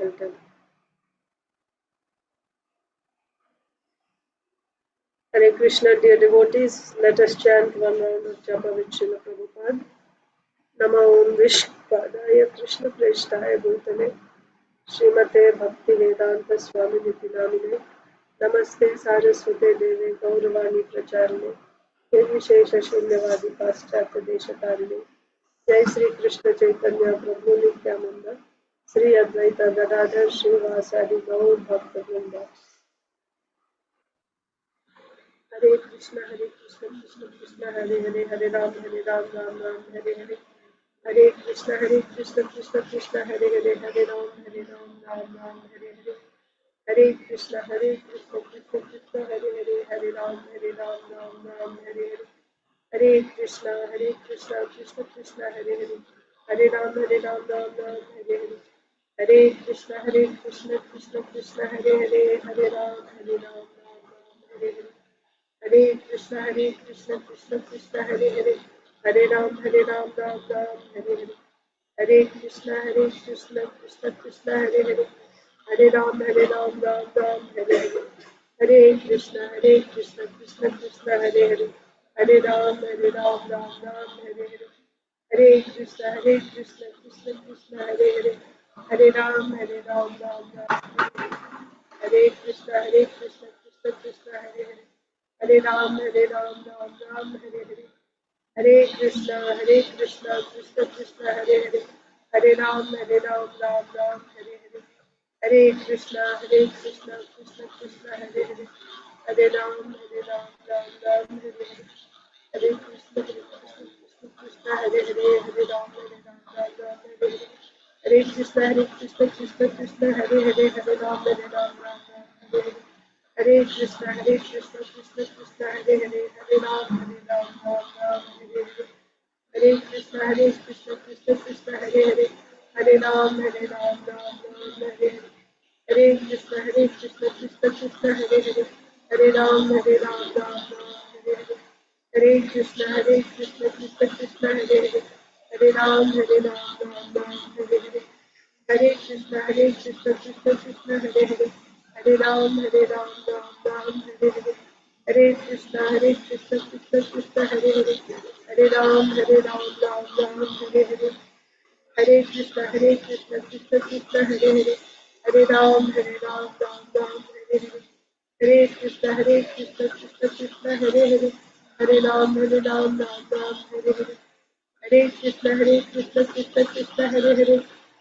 Elton. Hare Krishna, dear devotees, let us chant one round of Japa with Srila Prabhupada. Nama Om Vishpadaya Krishna Preshtaya Bhutale Srimate Bhakti Vedanta Swami Niti Namine Namaste Saraswate Deve Gauravani Pracharine Nirvishesha Shunyavadi Paschatya Deshatarine Jai Sri Krishna Chaitanya Prabhu Nityananda Sri Advaita Gadadhar Srivasadi Gaur Bhakta Vrinda. Hare Krishna Krishna Krishna Hare Hare Hare Ram Ram Ram Hare Hare Hare Krishna Krishna Krishna Hare Hare Hare Ram Ram Ram Hare Hare Hare Krishna Krishna Krishna Hare Hare Hare Ram Ram Ram Hare Hare Hare Krishna Krishna Krishna Hare Hare Hare Ram Ram Ram Hare Hare Hare Krishna Krishna Krishna Hare Hare Hare Ram Ram Hare Hare Hare Krishna Krishna Krishna Hare Hare Hare Ram Ram Ram Hare Hare Hare Krishna Krishna Krishna Hare Hare Hare Ram Ram Hare Hare Hare Krishna Krishna Krishna Hare Hare Hare Ram Ram Hare Hare Hare Krishna Krishna Krishna Hare Hare Hare Ram Ram Hare Krishna Krishna Krishna Hare Hare Hare Ram Ram Hare Hare Hare Krishna Krishna Krishna Hare Hare Hare Ram Ram Hare Hare Hare Krishna Krishna Krishna Hare Hare Hare Ram Ram Hare Hare Hare Krishna Krishna Hare Hare Hare Ram Ram Hare Hare Hare Krishna Krishna Hare Hare Hare Ram Ram Hare Hare Hare Krishna Krishna Hare Hare Hare Ram Hare Hare Hare Krishna Krishna Hare Hare Hare Ram Hare Hare Hare Krishna Krishna Hare Hare Hare Ram Hare Hare Hare Krishna Krishna Hare Hare Hare Ram Hare Hare Hare Krishna Krishna Hare Hare Hare Ram Hare Hare Hare Krishna Krishna Hare Hare Hare Ram Hare Hare Hare Krishna Krishna Krishna Hare Hare Hare Ram Ram Hare Hare Hare Krishna Krishna Krishna Hare Hare Hare Ram Ram Hare Hare Hare Krishna Krishna Krishna Hare Hare Hare Ram Ram Hare Hare Hare Krishna Krishna Krishna Hare Hare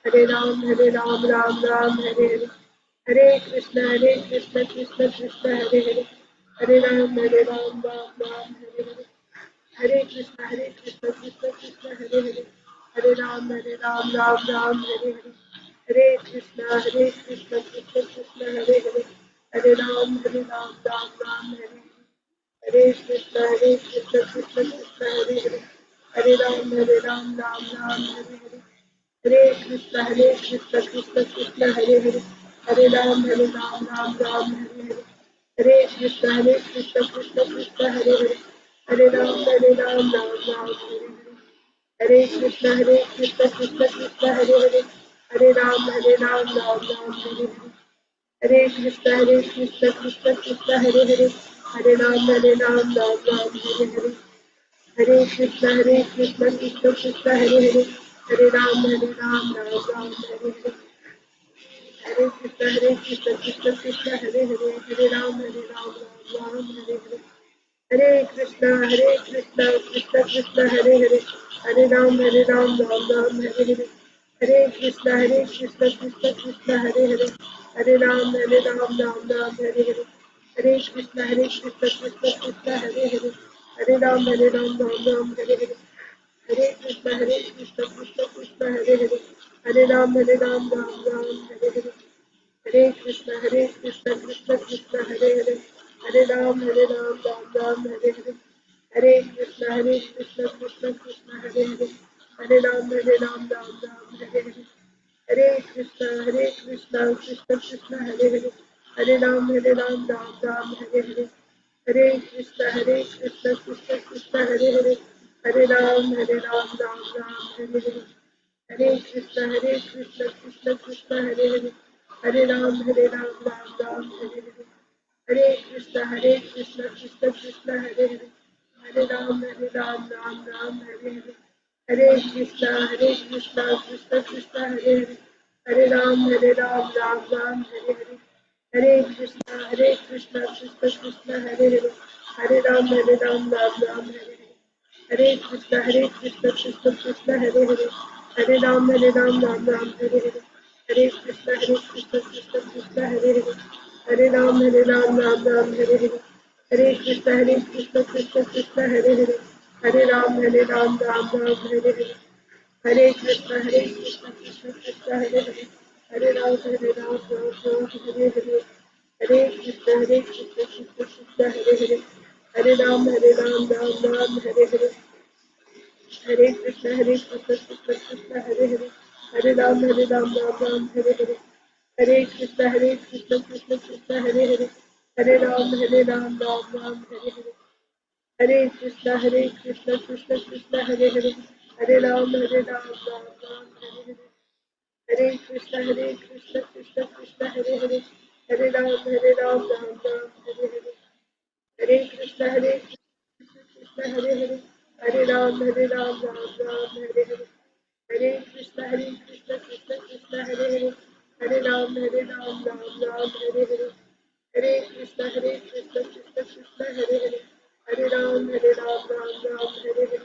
Hare Ram Ram Hare Hare Hare Krishna Krishna Krishna Hare Hare Hare Ram Ram Hare Hare Hare Krishna Krishna Krishna Hare Hare Hare Ram Ram Hare Hare Hare Krishna Krishna Krishna Hare Hare Hare Ram Ram Hare Hare Hare Krishna Krishna Krishna Hare Hare Hare Ram Ram Hare Hare Hare Krishna Krishna Krishna Hare Hare Hare Ram Ram Hare Hare Hare Krishna Krishna Krishna Hare Hare Hare Ram Ram Hare Hare Hare Krishna Krishna Krishna Hare Hare Hare Ram Ram Hare Hare Hare Krishna Krishna Krishna Hare Hare Hare Ram Ram Hare Hare Hare Krishna Krishna Hare Hare Hare Ram Ram Hare Hare Hare Krishna Krishna Krishna Hare Hare Hare Ram Ram Hare Hare Hare Krishna Krishna Krishna Hare Hare Hare Ram Ram Hare Hare Hare Krishna Krishna Krishna Hare Hare Hare Ram Ram Hare Hare Hare Krishna Krishna Hare Hare Hare Ram Ram Hare Hare Hare Krishna Krishna Krishna Hare Hare Hare Ram Ram Hare Hare Hare Krishna Krishna Krishna Hare Hare Hare Ram Ram Hare Hare Hare Krishna Krishna Krishna Hare Hare Hare Ram Ram Hare Hare Hare Krishna Krishna Krishna Hare Hare Hare Ram Ram Hare Hare Hare Krishna Krishna Krishna Hare Hare Hare Ram, Ram Ram, Hare Hare. Hare Krishna, Krishna Krishna, Hare Hare. Hare Ram, Ram Ram, Hare Hare. Hare Krishna, Krishna Krishna, Hare Hare. Hare Ram, Ram Ram, Hare Hare. Hare Krishna, Krishna Krishna, Hare Hare. Hare Ram, Ram Ram, Hare Hare. Hare Krishna, Krishna Krishna, Hare Hare. Hare Ram, Ram Ram, Hare Hare. Hare Krishna, Krishna Krishna, Hare Hare. Hare Ram, Ram Ram, Hare Hare. Hare Krishna, Krishna Krishna, Hare Hare. Hare Ram, Ram Ram, Hare Hare. Hare Krishna, Krishna Krishna, Hare Hare. Hare Ram, Ram Ram, Hare Hare. Hare Krishna, Krishna Krishna, Hare Hare. Hare Ram, Ram Ram, Hare Hare. Hare Krishna, Krishna Krishna, Hare Hare. Hare Ram, Ram Ram, Hare Hare. Hare Krishna, Krishna Krishna, Hare Hare. Hare Ram, Ram Ram, Hare Hare. Hare Krishna, Krishna Krishna, Hare Hare. Hare Ram, Ram Ram, Hare Hare. Hare Krishna, Krishna Krishna, Hare Hare. Hare Ram, Ram Ram, Hare Hare. Hare Krishna, Krishna Hare Hare. Hare Ram, Ram Ram, Hare Hare. Hare Krishna, Krishna Krishna, Hare Hare. Hare Ram, Ram Ram, Hare Hare. Hare Krishna, Krishna Krishna, Hare Hare. Hare Ram, Ram Ram, Hare Hare. Hare Krishna, Krishna Hare Hare. Hare Ram, Ram Ram, Hare Hare.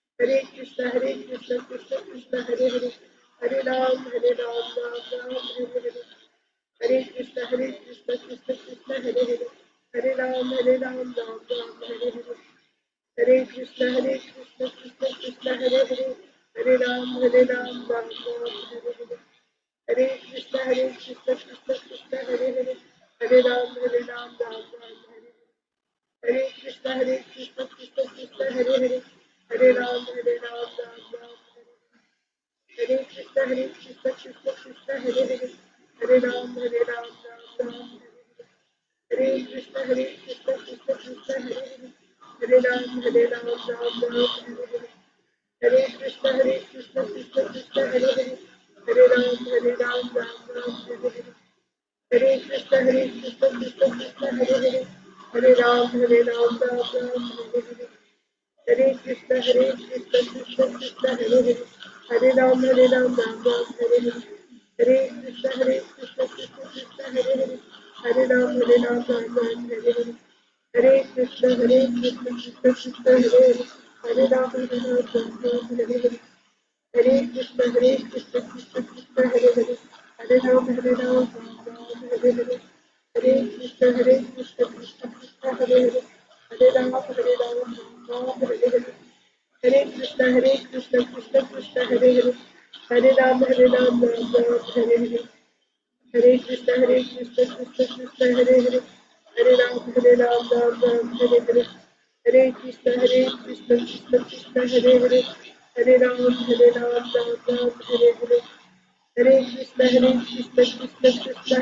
Hare Krishna, Krishna Hare Hare. Hare Ram, Ram Ram, Hare Hare. Hare Krishna, Krishna Hare Hare. Hare Ram, Ram Ram, Hare Hare. Hare Krishna, Krishna Hare Hare. Hare Ram, Ram Ram, Hare Hare. Hare Krishna, Krishna Hare Hare. Hare Ram, Ram Ram, Hare Krishna, Krishna Hare Hare. Hare Ram, Ram Ram, Hare Krishna, Krishna Hare Hare. Hare Ram, Ram Ram, Hare Krishna, Krishna Hare Hare. Hare Ram, Ram Ram, Hare Krishna, Krishna Hare Hare. Hare Ram, Ram Ram, Hare Krishna, Krishna Hare Hare. Hare Ram, Ram Ram, Hare Krishna, Krishna Hare Hare. Hare Ram, Ram Ram, Hare Krishna, Krishna Hare Hare. Hare Ram, Ram Ram, Hare Hare. Hare Krishna, Krishna Hare Hare. Hare Ram, Ram Ram, Hare Hare. Hare Krishna, Krishna Hare Hare. Hare Ram, Ram Ram, Hare Hare. Hare Krishna, Krishna Hare Hare. Hare Ram, Ram Ram, Hare Hare. Hare Krishna, Krishna Hare Hare. Hare Ram, Ram Ram, Hare Hare. Hare Krishna, Krishna Hare Hare. Hare Ram, Ram Ram, Hare Hare. Hare Krishna, Krishna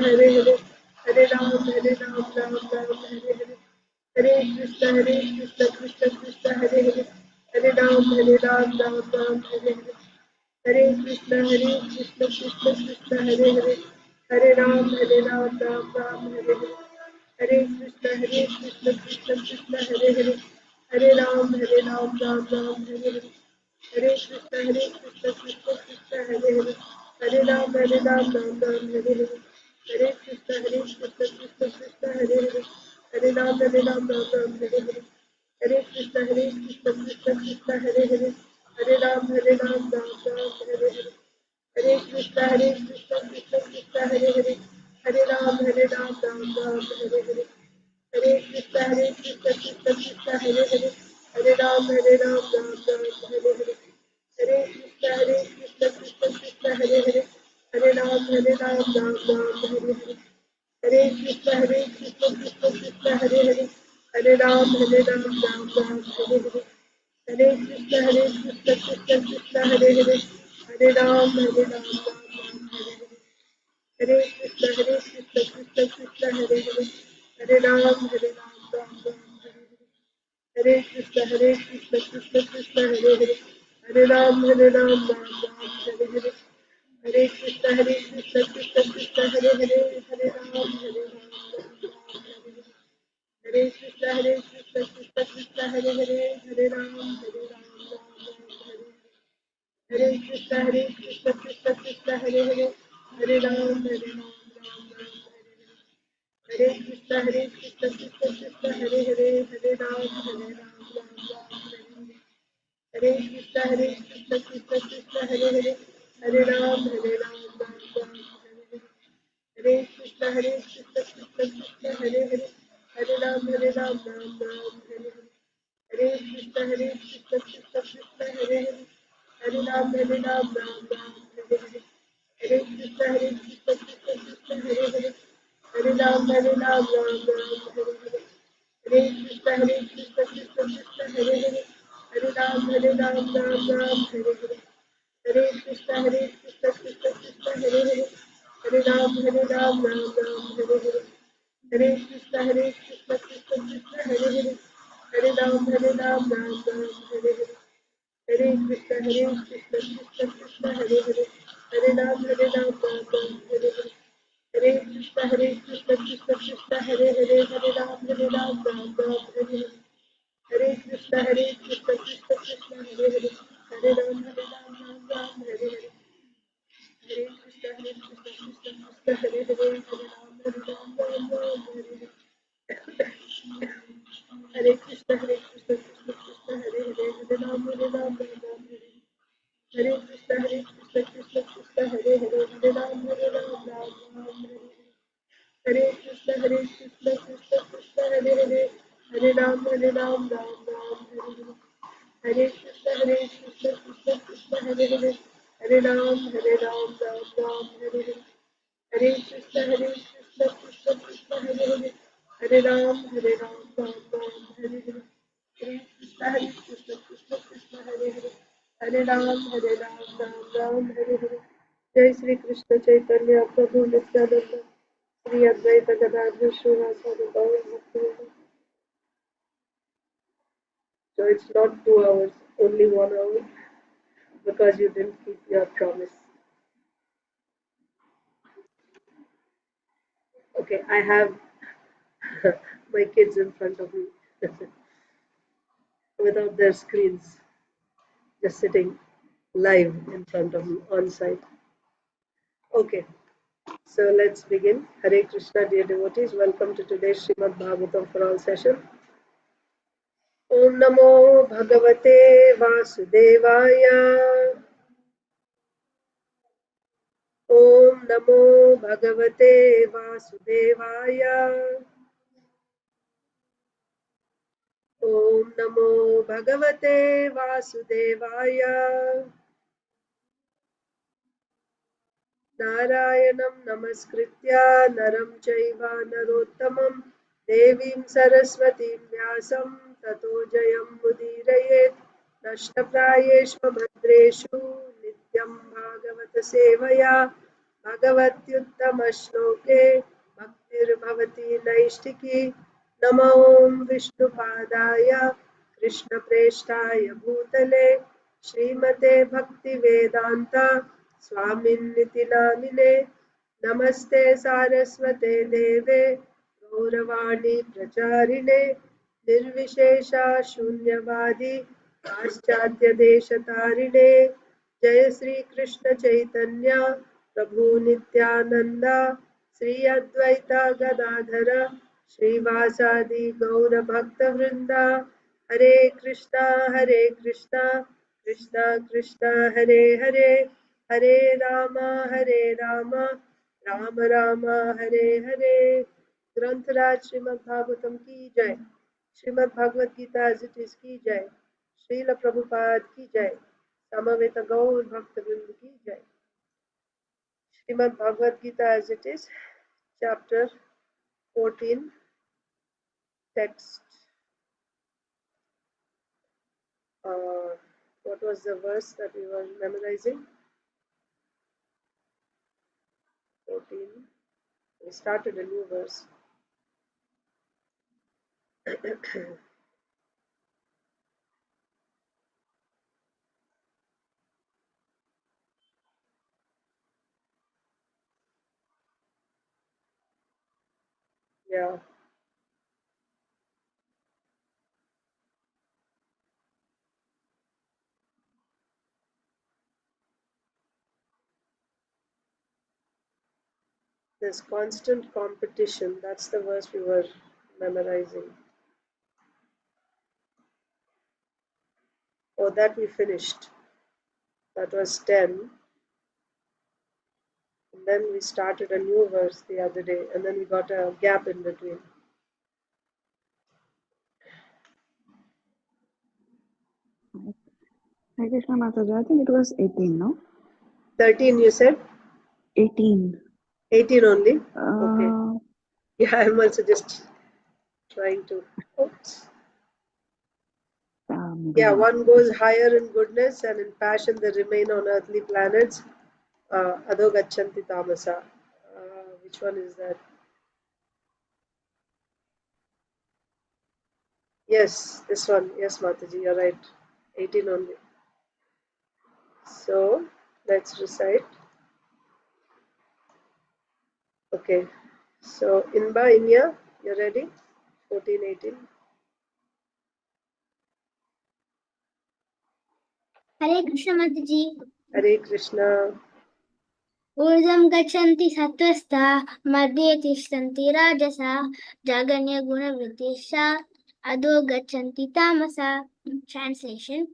Hare Hare. Hare Ram, Ram Ram, Hare Hare. Hare Krishna, Krishna Hare Hare. Hare Ram, Ram Ram, Hare Hare. Hare Krishna, Krishna Hare Hare. Hare Ram, Ram Ram, Hare Hare. Hare Krishna, Krishna Hare Hare. Hare Ram, Ram Ram, Hare Hare. Hare Krishna, Krishna Hare Hare. Hare Ram, Ram Ram, Hare Hare. Hare Krishna, Krishna Hare Hare. Hare Ram, Ram Ram, Hare Hare. Hare Krishna, Krishna Hare Hare. Hare Ram, Ram Ram, Hare Hare. Hare Krishna, Krishna Hare Hare. Hare Ram, Ram Ram, Hare Hare. Hare Krishna, Krishna Hare Hare. Hare Ram, Ram Ram, Hare Hare. Hare Krishna, Krishna Hare Hare. Hare Ram, Ram Ram, Hare Hare. Hare Krishna, Krishna Hare Hare. Hare Ram, Ram Ram, Hare Hare. Hare Krishna, Krishna Hare Hare. Hare Ram, Ram Ram, Hare Hare. Hare Krishna, Krishna Hare Hare. Hare Ram, Ram Ram, Hare Hare. Hare Krishna, Krishna Hare Hare. Hare Ram, Ram Ram, Hare Hare. Hare Krishna, Krishna Hare Hare Hare Ram Hare Ram Hare Krishna Krishna Krishna Hare Hare Hare Ram Ram Hare Hare Krishna Krishna Krishna Hare Hare Hare Ram Ram Ram Hare Krishna Krishna Krishna Hare Hare Hare Ram Ram Ram Hare Krishna Krishna Krishna Hare Hare Hare Ram Ram Hare Krishna Krishna Krishna Hare Hare Hare Ram Ram Hare Hare Krishna Krishna Krishna Hare Hare Hare Ram Ram Hare Krishna Krishna Krishna Hare Hare Hare Ram Ram Hare Krishna Krishna Krishna Hare Hare Hare Ram Hare Hare Krishna Krishna Krishna Hare Hare Hare Ram Hare Hare Krishna Krishna Krishna Hare Hare Hare Ram Hare Hare Krishna Krishna Krishna Hare Hare Hare Ram Hare Hare Krishna Krishna Krishna Hare Hare Hare Ram Hare Hare Krishna Krishna Krishna Hare Hare Hare Ram Hare Hare Krishna Krishna Hare Hare Hare Ram Hare Krishna Krishna Krishna Hare Hare Hare Ram Hare Krishna Krishna Krishna Hare Hare Hare Ram Hare Krishna Krishna Krishna Hare Hare Hare Ram Ram Hare Krishna Krishna Krishna Hare Hare Hare Ram Ram Hare Hare Krishna Krishna Krishna Hare Hare Hare Ram Ram Hare Hare Krishna Krishna Krishna Hare Hare Hare Ram Ram Hare Hare Jai Shri Krishna Chaitanya Prabhu Nityananda Shri Advaita Gadadhar Srivasadi Gaur Bhaktivinoda. So it's not 2 hours, only 1 hour because you didn't keep your promise. Okay, I have my kids in front of me without their screens, just sitting live in front of me on site. Okay, so let's begin. Hare Krishna, dear devotees. Welcome to today's Srimad Bhagavatam for all session. Om Namo Bhagavate Vasudevaya. Om Namo Bhagavate Vasudevaya. Om Namo Bhagavate Vasudevaya. Narayanam Namaskritya Naram Chaiva Narottamam Devim Saraswatim Vyasam Tato Jayam Mudirayet Nashtaprayeshva Bhadreshu Nityam Bhagavata Sevaya Bhagavatyuttama Shloke Bhaktir Bhavati Naishtiki Namo Vishnupadaya Krishna Preshtaya Bhutale Srimate Bhakti Vedanta स्वामिन्निति नामिने नमस्ते सारस्वते देवे गौरवाणी प्रचारिणे निर्विशेषा शून्यवादी पाश्चात्य देशतारिणे जय श्री कृष्ण चैतन्य प्रभु नित्यानंद श्री अद्वैता गदाधर श्रीवासादि गौर भक्त वृंदा हरे कृष्णा कृष्णा कृष्णा हरे हरे हरे राम राम राम हरे हरे। ग्रंथराज श्रीमद् भागवतम की जय। Shrimad Bhagavad Gita as it is की जय। श्रील प्रभुपाद की जय। समवेत गौर भक्त वृंद की जय। Shrimad Bhagavad Gita as it is, chapter 14, text. What was the verse that we were memorizing? 14. We started a new verse. Yeah. There's constant competition. That's the verse we were memorizing. Oh, that we finished. That was 10. And then we started a new verse the other day, and then we got a gap in between. Hare Krishna Mataji, I think it was 18, no? 13, you said? 18. 18 only? Okay. Yeah, I'm also just trying to. Oops. Yeah, one goes higher in goodness, and in passion they remain on earthly planets. Adho gachanti tamasa. Which one is that? Yes, this one. Yes, Mataji, you're right. 18 only. So, let's recite. Okay. So, Inba, Inya, you ready? 14, 18. Hare Krishna Mataji. Hare Krishna. ऊर्ध्वं गच्छन्ति सत्त्वस्था मध्ये तिष्ठन्ति राजसा जगन्यगुणवृत्तिस्सा अधो गच्छन्ति तामसा. Translation: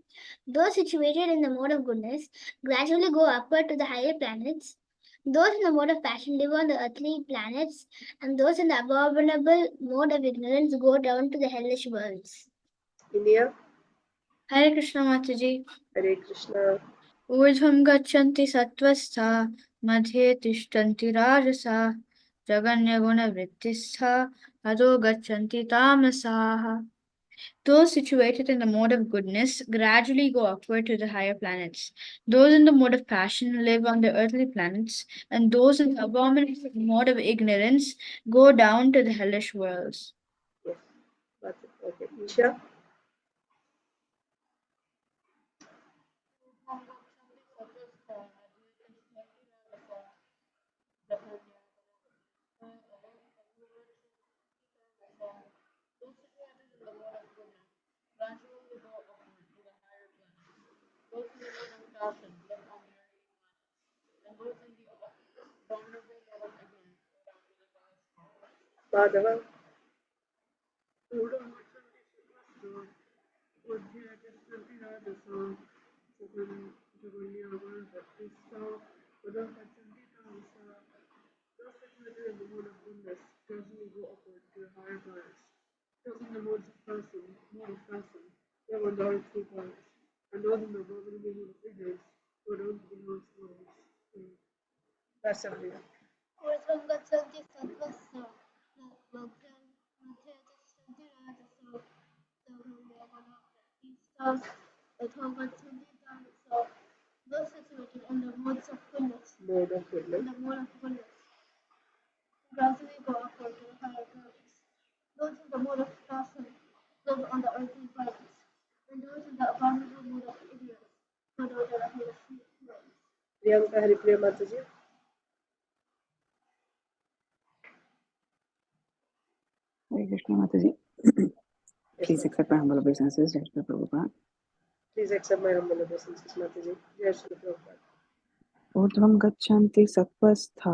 Those situated in the mode of goodness gradually go upward to the higher planets. Those in the mode of passion live on the earthly planets, and those in the abominable mode of ignorance go down to the hellish worlds. Inya. Hare Krishna Mataji. Hare Krishna. ऊर्ध्वं गच्छन्ति सत्त्वस्था मध्ये तिष्ठन्ति राजसा जगन्यगुणवृत्तिस्था अधो गच्छन्ति तामसाः. Those situated in the mode of goodness gradually go upward to the higher planets. Those in the mode of passion live on the earthly planets, and those in the abominable mode of ignorance go down to the hellish worlds. Yes. That's it. Okay. Isha. Madhava. ऊर्ध्वं गच्छन्ति सत्त्वस्था मध्ये तिष्ठन्ति राजसा जगन्यगुणवृत्तिस्था अधो गच्छन्ति तामसा. Those situated in the modes of goodness gradually go upward to the higher planets. Those in the mode of passion live on the earthly planets, and those in the abominable mode of ignorance go down to the hellish worlds. Priyanka Haripriya Mataji. Hare Krishna Mataji. Please accept my humble obeisances, Jai Shri Prabhupada. Please accept my humble obeisances, Mataji. Jai Shri Prabhupada. ऊर्ध्वं गच्छन्ति सत्त्वस्था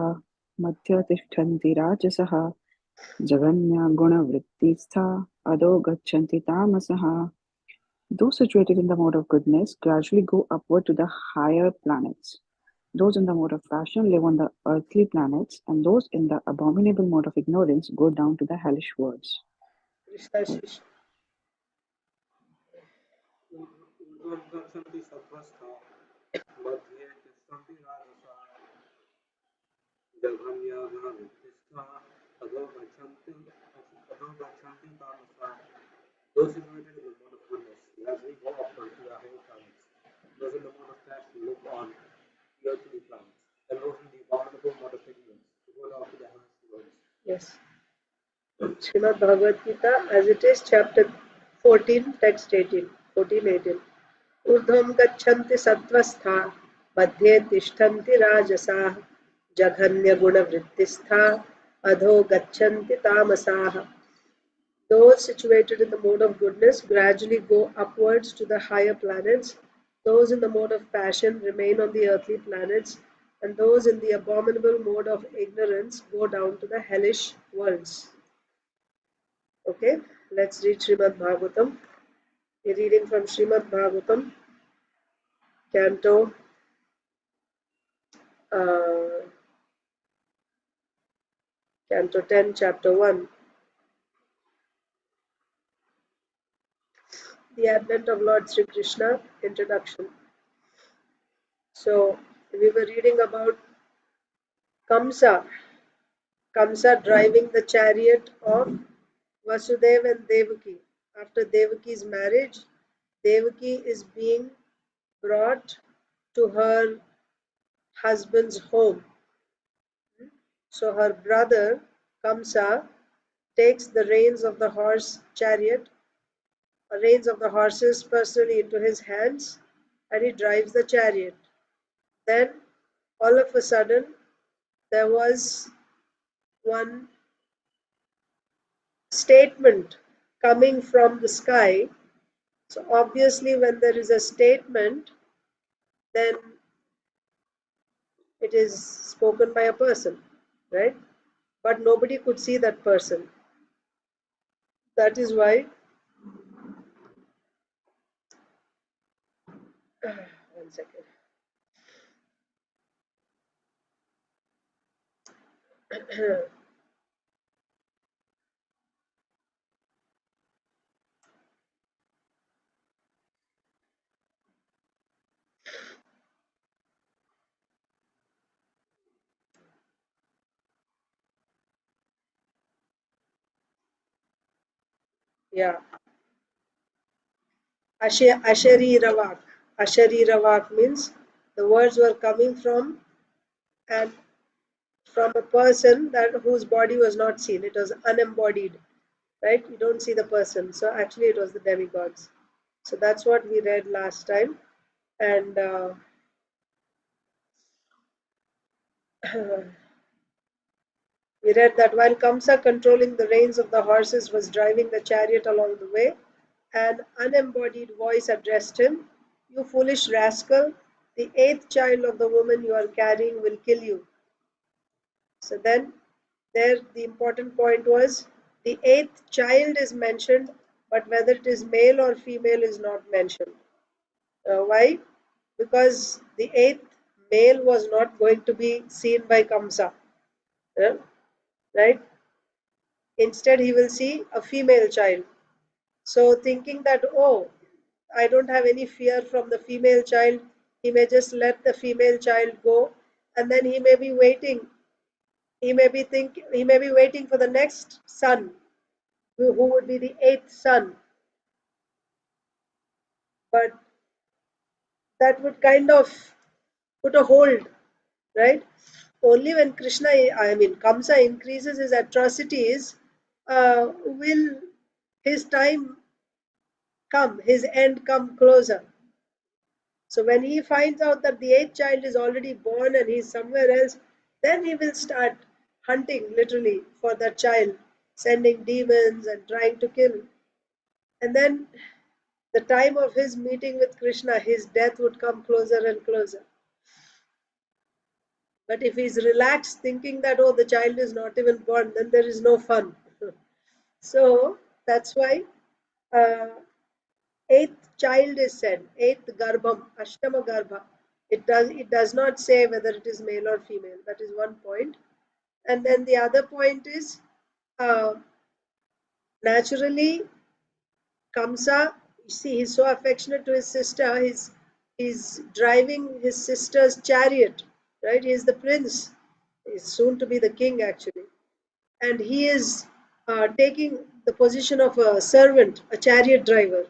मध्ये तिष्ठन्ति राजसः जगन्यगुणवृत्तिस्था अधो गच्छन्ति तामसः. Those situated in the mode of goodness gradually go upward to the higher planets. Those in the mode of passion live on the earthly planets, and those in the abominable mode of ignorance go down to the hellish worlds. Krishna Shish. Those situated in the mode of goodness gradually go upward to the higher planets. Those in the mode of passion live on the earthly planets, and those in the abominable mode of ignorance go down to the hellish worlds. Yes. Srimad Bhagavad Gita as it is, chapter 14, text 18. 14, 18. Urdhvam gachanti sattvastha madhye tishthanti rajasaः जघन्य गुण वृत्तिस्था adho gacchanti tamasaha. Those situated in the mode of goodness gradually go upwards to the higher planets. Those in the mode of passion remain on the earthly planets, and those in the abominable mode of ignorance go down to the hellish worlds. Okay, let's read Srimad Bhagavatam. We're reading from Srimad Bhagavatam, Canto Canto 10, Chapter 1. The Advent of Lord Sri Krishna, Introduction. So, we were reading about Kamsa driving the chariot of Vasudeva and Devaki. After Devaki's marriage, Devaki is being brought to her husband's home. So her brother Kamsa takes the reins of the horses personally into his hands, and he drives the chariot. Then all of a sudden there was one statement coming from the sky. So obviously when there is a statement, then it is spoken by a person, right? But nobody could see that person. That is why one second. Yeah. Ashariravak. Ashariravak means the words were coming from a person whose body was not seen. It was unembodied, right? You don't see the person. So actually it was the demigods. So that's what we read last time. And we read that while Kamsa, controlling the reins of the horses, was driving the chariot along the way, an unembodied voice addressed him, "You foolish rascal, the 8th child of the woman you are carrying will kill you." So then, there the important point was the 8th child is mentioned, but whether it is male or female is not mentioned. Why? Because the 8th male was not going to be seen by Kamsa. Right? Instead, he will see a female child. So thinking that, oh, I don't have any fear from the female child, he may just let the female child go, and then he may be waiting. He may be waiting for the next son, who would be the 8th son. But that would kind of put a hold, right? Only when Kamsa increases his atrocities, will his time come, his end come closer. So when he finds out that the 8th child is already born and he's somewhere else, then he will start hunting literally for that child, sending demons and trying to kill. And then the time of his meeting with Krishna, his death would come closer and closer. But if he's relaxed thinking that, oh, the child is not even born, then there is no fun. So that's why 8th child is said, 8th garbham, ashtama garbha. It does not say whether it is male or female. That is one point. And then the other point is, naturally, Kamsa, you see, he's so affectionate to his sister. He's driving his sister's chariot, right? He's the prince. He's soon to be the king, actually. And he is taking the position of a servant, a chariot driver,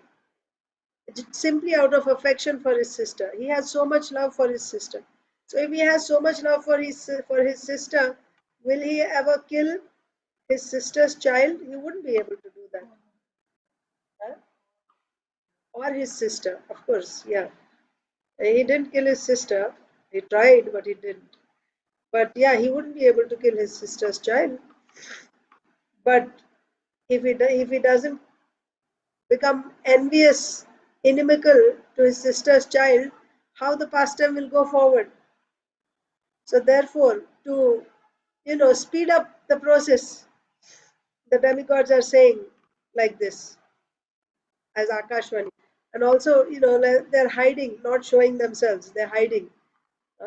simply out of affection for his sister. He has so much love for his sister. So if he has so much love for his sister, will he ever kill his sister's child? He wouldn't be able to do that. Huh? Or his sister, of course, yeah. He didn't kill his sister. He tried, but he didn't. But yeah, he wouldn't be able to kill his sister's child. But if he doesn't become envious, inimical to his sister's child, how the pastime will go forward? So therefore, to speed up the process, the demigods are saying like this as Akashvani. And also, they're hiding, not showing themselves. They're hiding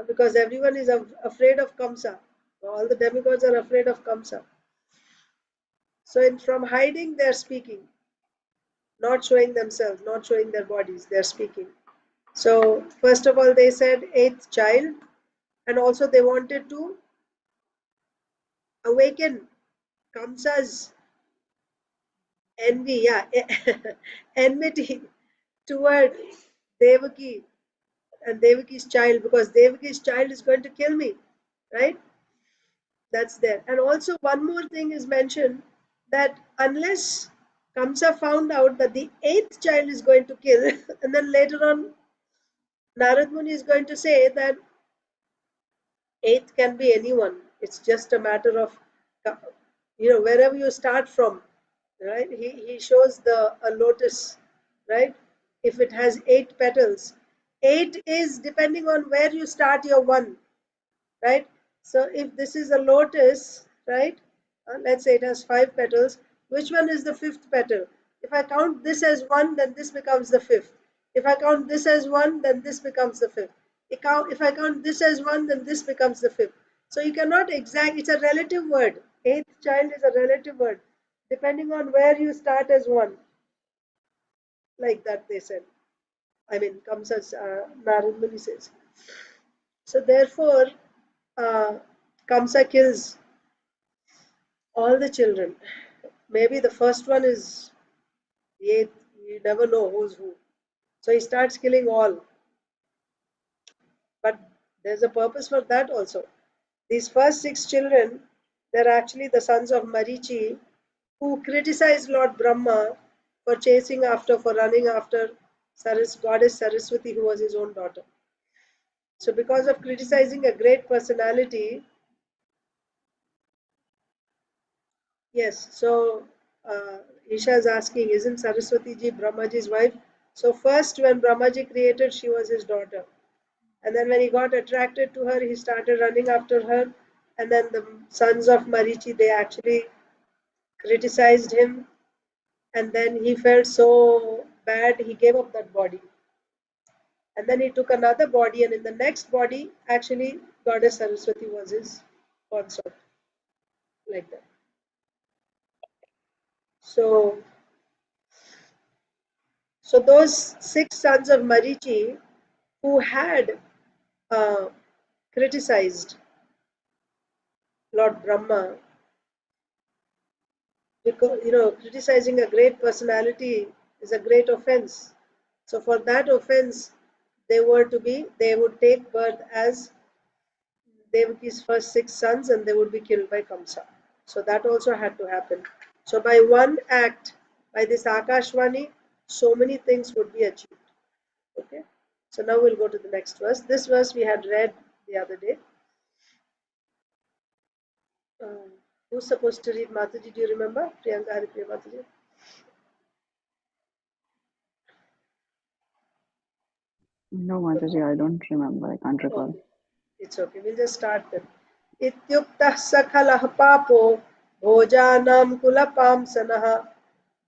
because everyone is afraid of Kamsa. All the demigods are afraid of Kamsa. So from hiding, they're speaking, not showing themselves, not showing their bodies. They're speaking. So first of all, they said 8th child, and also they wanted to awaken Kamsa's envy, enmity toward Devaki and Devaki's child, because Devaki's child is going to kill me, right? That's there. And also one more thing is mentioned, that unless Kamsa found out that the 8th child is going to kill, and then later on Narad Muni is going to say that 8th can be anyone. It's just a matter of, wherever you start from, right? He shows a lotus, right? If it has 8 petals, 8 is depending on where you start your one, right? So if this is a lotus, right? Let's say it has 5 petals. Which one is the 5th petal? If I count this as 1, then this becomes the 5th. If I count this as 1, then this becomes the 5th. If I count this as 1, then this becomes the 5th. So you cannot it's a relative word. 8th child is a relative word, depending on where you start as 1. Like that they said. I mean, comes as Narad Muni says. So therefore, Kamsa kills all the children. Maybe the first one is the 8th. You never know who's who. So he starts killing all. But there's a purpose for that also. These first 6 children, they're actually the sons of Marichi, who criticized Lord Brahma for running after goddess Saraswati, who was his own daughter. So because of criticizing a great personality, yes, so Isha is asking, isn't Saraswati ji Brahmaji's wife? So first when Brahmaji created, she was his daughter. And then when he got attracted to her, he started running after her. And then the sons of Marichi, they actually criticized him. And then he felt so bad, he gave up that body. And then he took another body, and in the next body, actually, Goddess Saraswati was his consort. Like that. So those 6 sons of Marichi who had criticized Lord Brahma, because criticizing a great personality is a great offense. So for that offense, they would take birth as Devaki's first 6 sons, and they would be killed by Kamsa. So that also had to happen. So by one act, by this Akashvani, so many things would be achieved. Okay. So now we'll go to the next verse. This verse we had read the other day. Who's supposed to read? Mataji, do you remember? Priyanka Haripriya Mataji. No, Mataji, I don't remember. I can't recall. Okay. It's okay. We'll just start then. Ityuktah sakhalah papo bhojanam kulapamsanah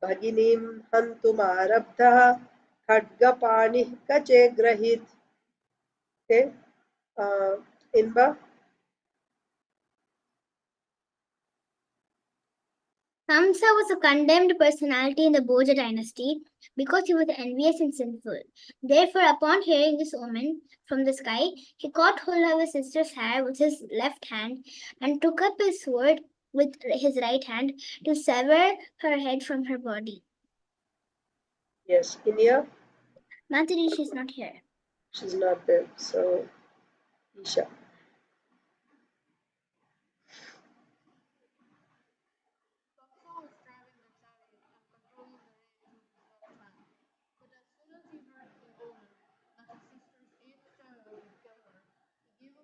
bhaginim hantumarabdha khadgapani kache grahit. Okay. Inba. Kamsa was a condemned personality in the Bhoja dynasty because he was envious and sinful. Therefore, upon hearing this omen from the sky, he caught hold of his sister's hair with his left hand and took up his sword with his right hand to sever her head from her body. Yes. Inya. Mataji, she's not here. She's not there. So, Isha.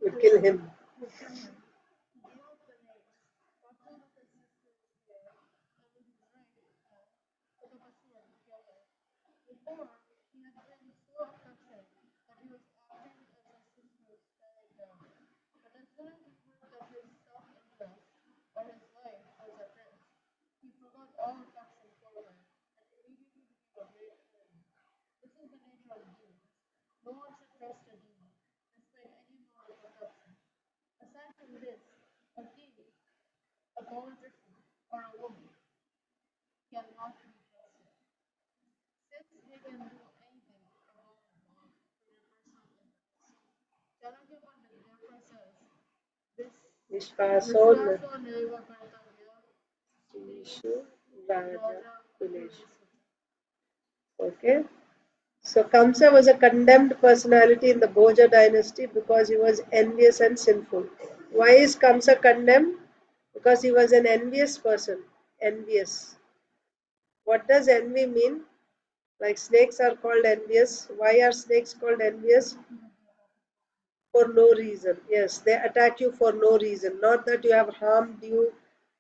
Would kill him. soldier or a woman cannot be trusted. Since he can do anything above and beyond for your personal interests. Chanakya Pandit therefore says, this विश्वासोन विश्वासो नैव कर्तव्य issue Raja raja Kulesh. कुलेषु. Okay. So Kamsa was a condemned personality in the Bhoja dynasty because he was envious and sinful. Why is Kamsa condemned? Because he was an envious person. Envious. What does envy mean? Like snakes are called envious. Why are snakes called envious? For no reason. Yes, they attack you for no reason. Not that you have harmed you.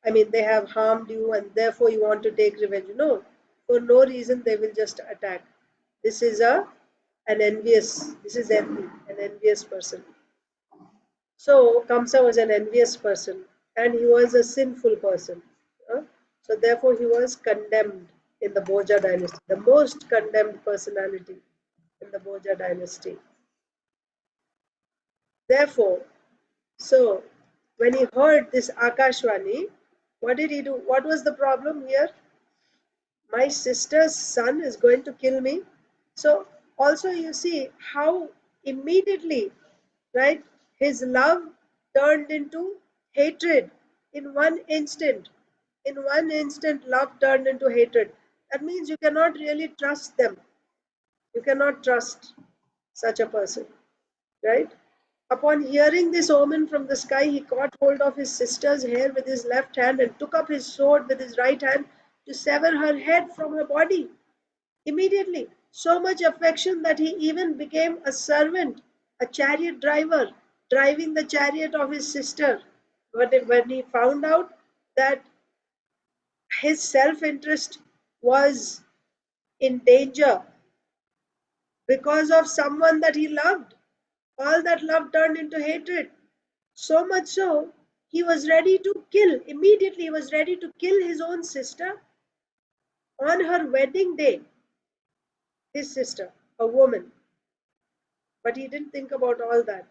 I mean, they have harmed you and therefore you want to take revenge. No, for no reason they will just attack. This is an envious. This is envy, an envious person. So Kamsa was an envious person and he was a sinful person. So therefore he was condemned in the Bhoja dynasty, the most condemned personality in the Bhoja dynasty. Therefore, so when he heard this Akashvani, what did he do? What was the problem here? My sister's son is going to kill me. So also you see how immediately, right, his love turned into hatred in one instant. In one instant, love turned into hatred. That means you cannot really trust them. You cannot trust such a person, right? Upon hearing this omen from the sky, he caught hold of his sister's hair with his left hand and took up his sword with his right hand to sever her head from her body. Immediately, so much affection that he even became a servant, a chariot driver, driving the chariot of his sister. But when he found out that his self-interest was in danger because of someone that he loved, all that love turned into hatred. So much so, he was ready to kill, immediately he was ready to kill his own sister on her wedding day. His sister, a woman. But he didn't think about all that.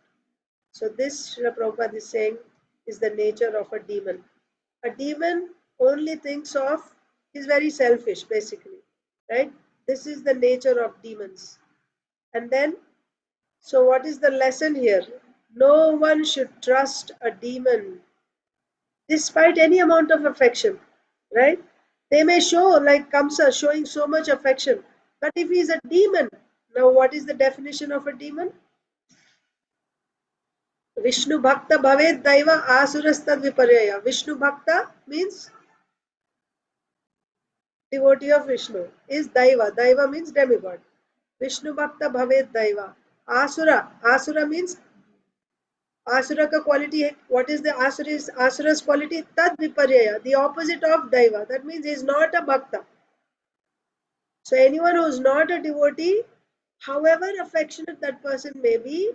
So this, Srila Prabhupada is saying, is the nature of a demon. A demon only thinks of, is very selfish basically, right? This is the nature of demons. And then, so what is the lesson here? No one should trust a demon despite any amount of affection, right? They may show, like Kamsa showing so much affection, but if he is a demon, now what is the definition of a demon? Vishnu Bhakta Bhaved Daiva Asurastad Viparyaya. Vishnu Bhakta means devotee of Vishnu, is Daiva. Daiva means demigod. Vishnu Bhakta Bhaved Daiva. Asura. Asura means Asura ka quality. What is the Asura's quality? Tad Viparyaya, the opposite of Daiva. That means he is not a Bhakta. So anyone who is not a devotee, however affectionate that person may be,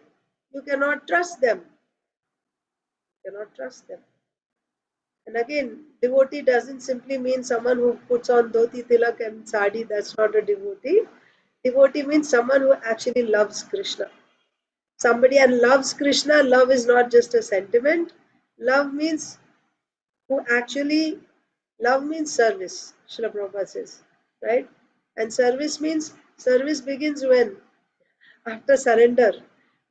you cannot trust them. You cannot trust them. And again, devotee doesn't simply mean someone who puts on dhoti, tilak and sari. That's not a devotee. Devotee means someone who actually loves Krishna. Somebody and loves Krishna. Love is not just a sentiment. Love means love means service. Srila Prabhupada says, right? And service begins when? After surrender.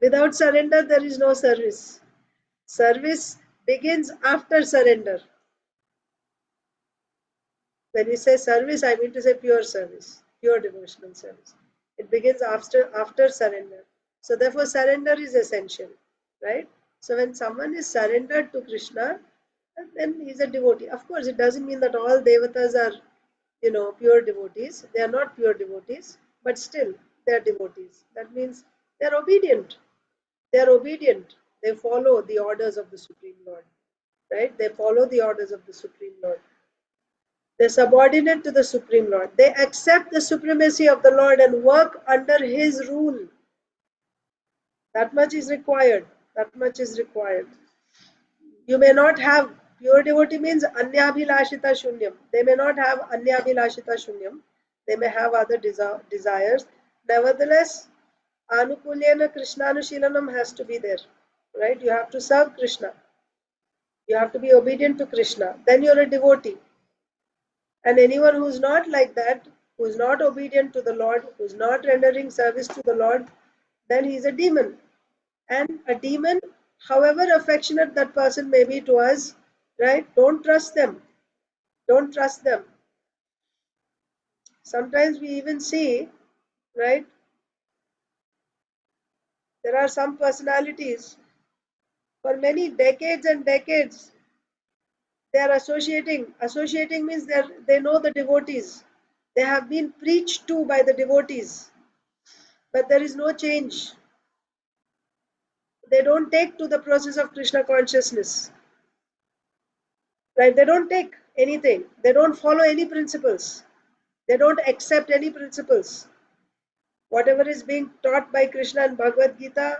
Without surrender, there is no service. Service begins after surrender. When we say service, I mean to say pure service, pure devotional service. It begins after surrender. So therefore, surrender is essential, right? So when someone is surrendered to Krishna, then he is a devotee. Of course, it doesn't mean that all devatas are, pure devotees. They are not pure devotees, but still they are devotees. That means they are obedient. They are obedient. They follow the orders of the Supreme Lord, right? They follow the orders of the Supreme Lord. They subordinate to the Supreme Lord. They accept the supremacy of the Lord and work under His rule. That much is required. That much is required. You may not have, pure devotee means anyabhilashita shunyam. They may not have anyabhilashita shunyam. They may have other desires. Nevertheless, anukulyena krishnanushilanam has to be there. Right? You have to serve Krishna. You have to be obedient to Krishna. Then you're a devotee. And anyone who's not like that, who's not obedient to the Lord, who's not rendering service to the Lord, then he's a demon. And a demon, however affectionate that person may be to us, right? Don't trust them. Don't trust them. Sometimes we even see, right? There are some personalities for many decades and decades they are associating means they know the devotees, they have been preached to by the devotees, but there is no change. They don't take to the process of Krishna consciousness, right? They don't take anything, they don't follow any principles, they don't accept any principles. Whatever is being taught by Krishna and Bhagavad Gita,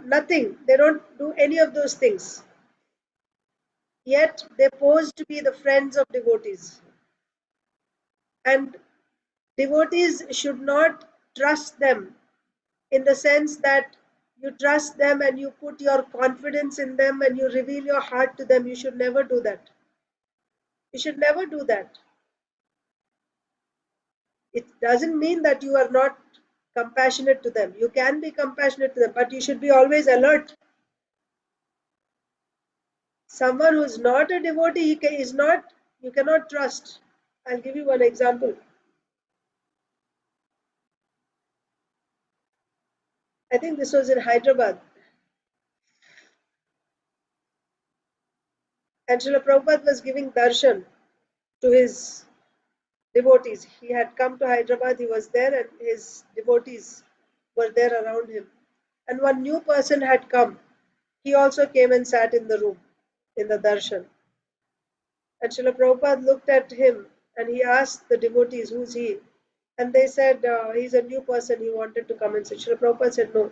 nothing, they don't do any of those things, yet they pose to be the friends of devotees. And devotees should not trust them in the sense that you trust them and you put your confidence in them and you reveal your heart to them. You should never do that. You should never do that. It doesn't mean that you are not compassionate to them. You can be compassionate to them, but you should be always alert. Someone who is not a devotee you cannot trust. I'll give you one example. I think this was in Hyderabad. And Srila Prabhupada was giving darshan to his devotees. He had come to Hyderabad, he was there, and his devotees were there around him. And one new person had come. He also came and sat in the room, in the darshan. And Srila Prabhupada looked at him and he asked the devotees, who's he? And they said, he's a new person, he wanted to come and sit. Srila Prabhupada said, no.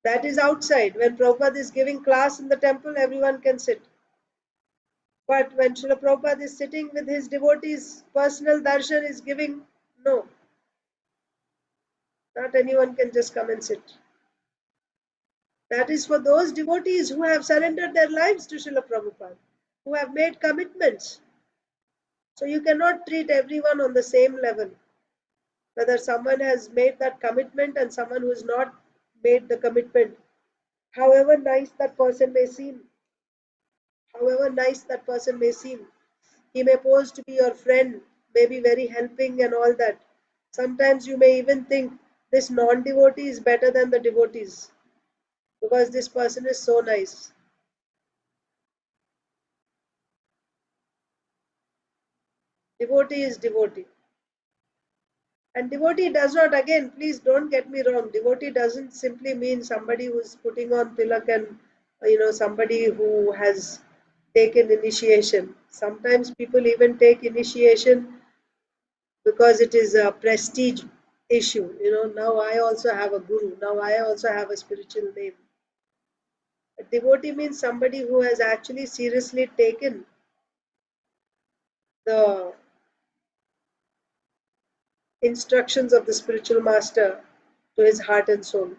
That is outside. When Prabhupada is giving class in the temple, everyone can sit. But when Srila Prabhupada is sitting with his devotees, personal darshan is giving, no. Not anyone can just come and sit. That is for those devotees who have surrendered their lives to Srila Prabhupada, who have made commitments. So you cannot treat everyone on the same level. Whether someone has made that commitment and someone who has not made the commitment, however nice that person may seem, he may pose to be your friend, may be very helping and all that. Sometimes you may even think this non-devotee is better than the devotees because this person is so nice. Devotee is devotee. And devotee does not, again, please don't get me wrong, devotee doesn't simply mean somebody who's putting on tilak and, somebody who has taken initiation. Sometimes people even take initiation because it is a prestige issue. Now I also have a guru, now I also have a spiritual name. A devotee means somebody who has actually seriously taken the instructions of the spiritual master to his heart and soul.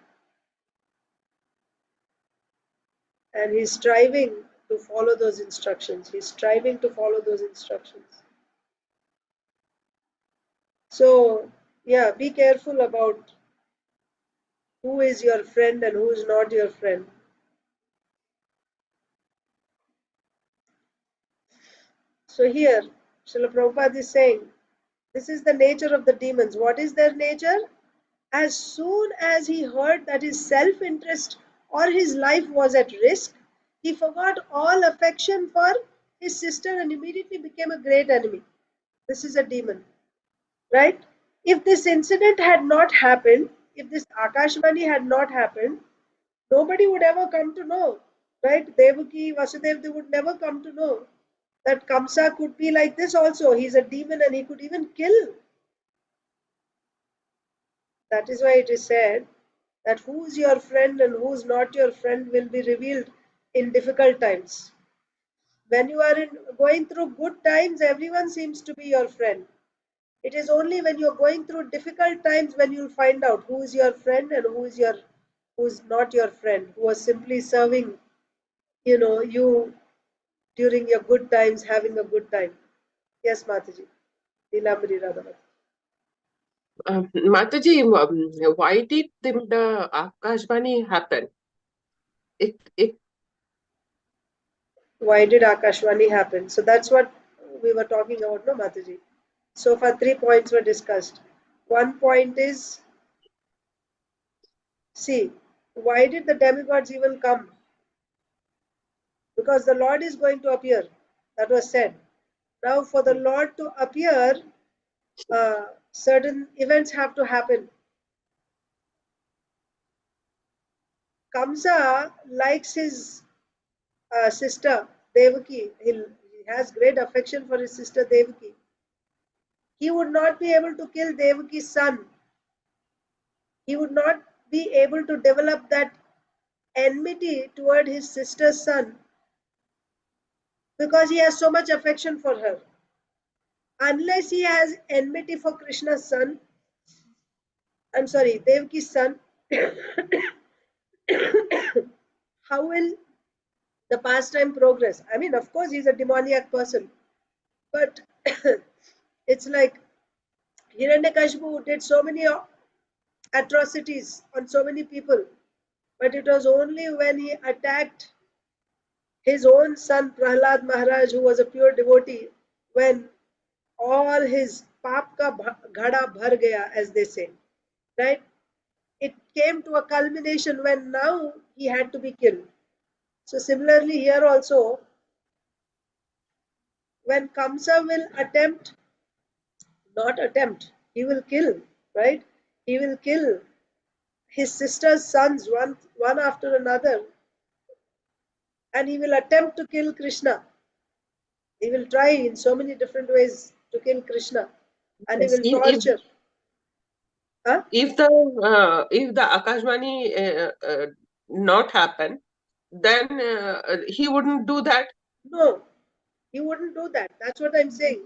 And he's striving to follow those instructions. So, yeah, be careful about who is your friend and who is not your friend. So here, Srila Prabhupada is saying, this is the nature of the demons. What is their nature? As soon as he heard that his self-interest or his life was at risk, he forgot all affection for his sister and immediately became a great enemy. This is a demon, right? If this incident had not happened, if this Akashvani had not happened, nobody would ever come to know, right? Devaki, Vasudev, they would never come to know that Kamsa could be like this also. He's a demon and he could even kill. That is why it is said that who's your friend and who's not your friend will be revealed in difficult times. When you are going through good times, everyone seems to be your friend. It is only when you're going through difficult times when you'll find out who is your friend and who who's not your friend, who was simply serving, you during your good times, having a good time. Yes, Mataji. Nilamri Radhavat. Mataji, why did the Akashvani happen? Why did Akashvani happen? So that's what we were talking about, no, Mataji? So far, 3 points were discussed. One point is, see, why did the demigods even come? Because the Lord is going to appear. That was said. Now, for the Lord to appear, certain events have to happen. Kamsa likes his sister Devaki. He has great affection for his sister Devaki. He would not be able to kill Devaki's son. He would not be able to develop that enmity toward his sister's son because he has so much affection for her. Unless he has enmity for Krishna's son, I'm sorry, Devaki's son, how will the pastime progress? I mean, of course, he's a demoniac person, but it's like Hiranyakashipu did so many atrocities on so many people, but it was only when he attacked his own son Prahlad Maharaj, who was a pure devotee, when all his paap ka ghada bhar gaya, as they say, right? It came to a culmination when now he had to be killed. So similarly here also, when Kamsa will he will kill, right? He will kill his sister's sons one after another, and he will attempt to kill Krishna. He will try in so many different ways to kill Krishna, and he will torture. If the Akashvani not happen, then he wouldn't do that. No, he wouldn't do that. That's what I'm saying.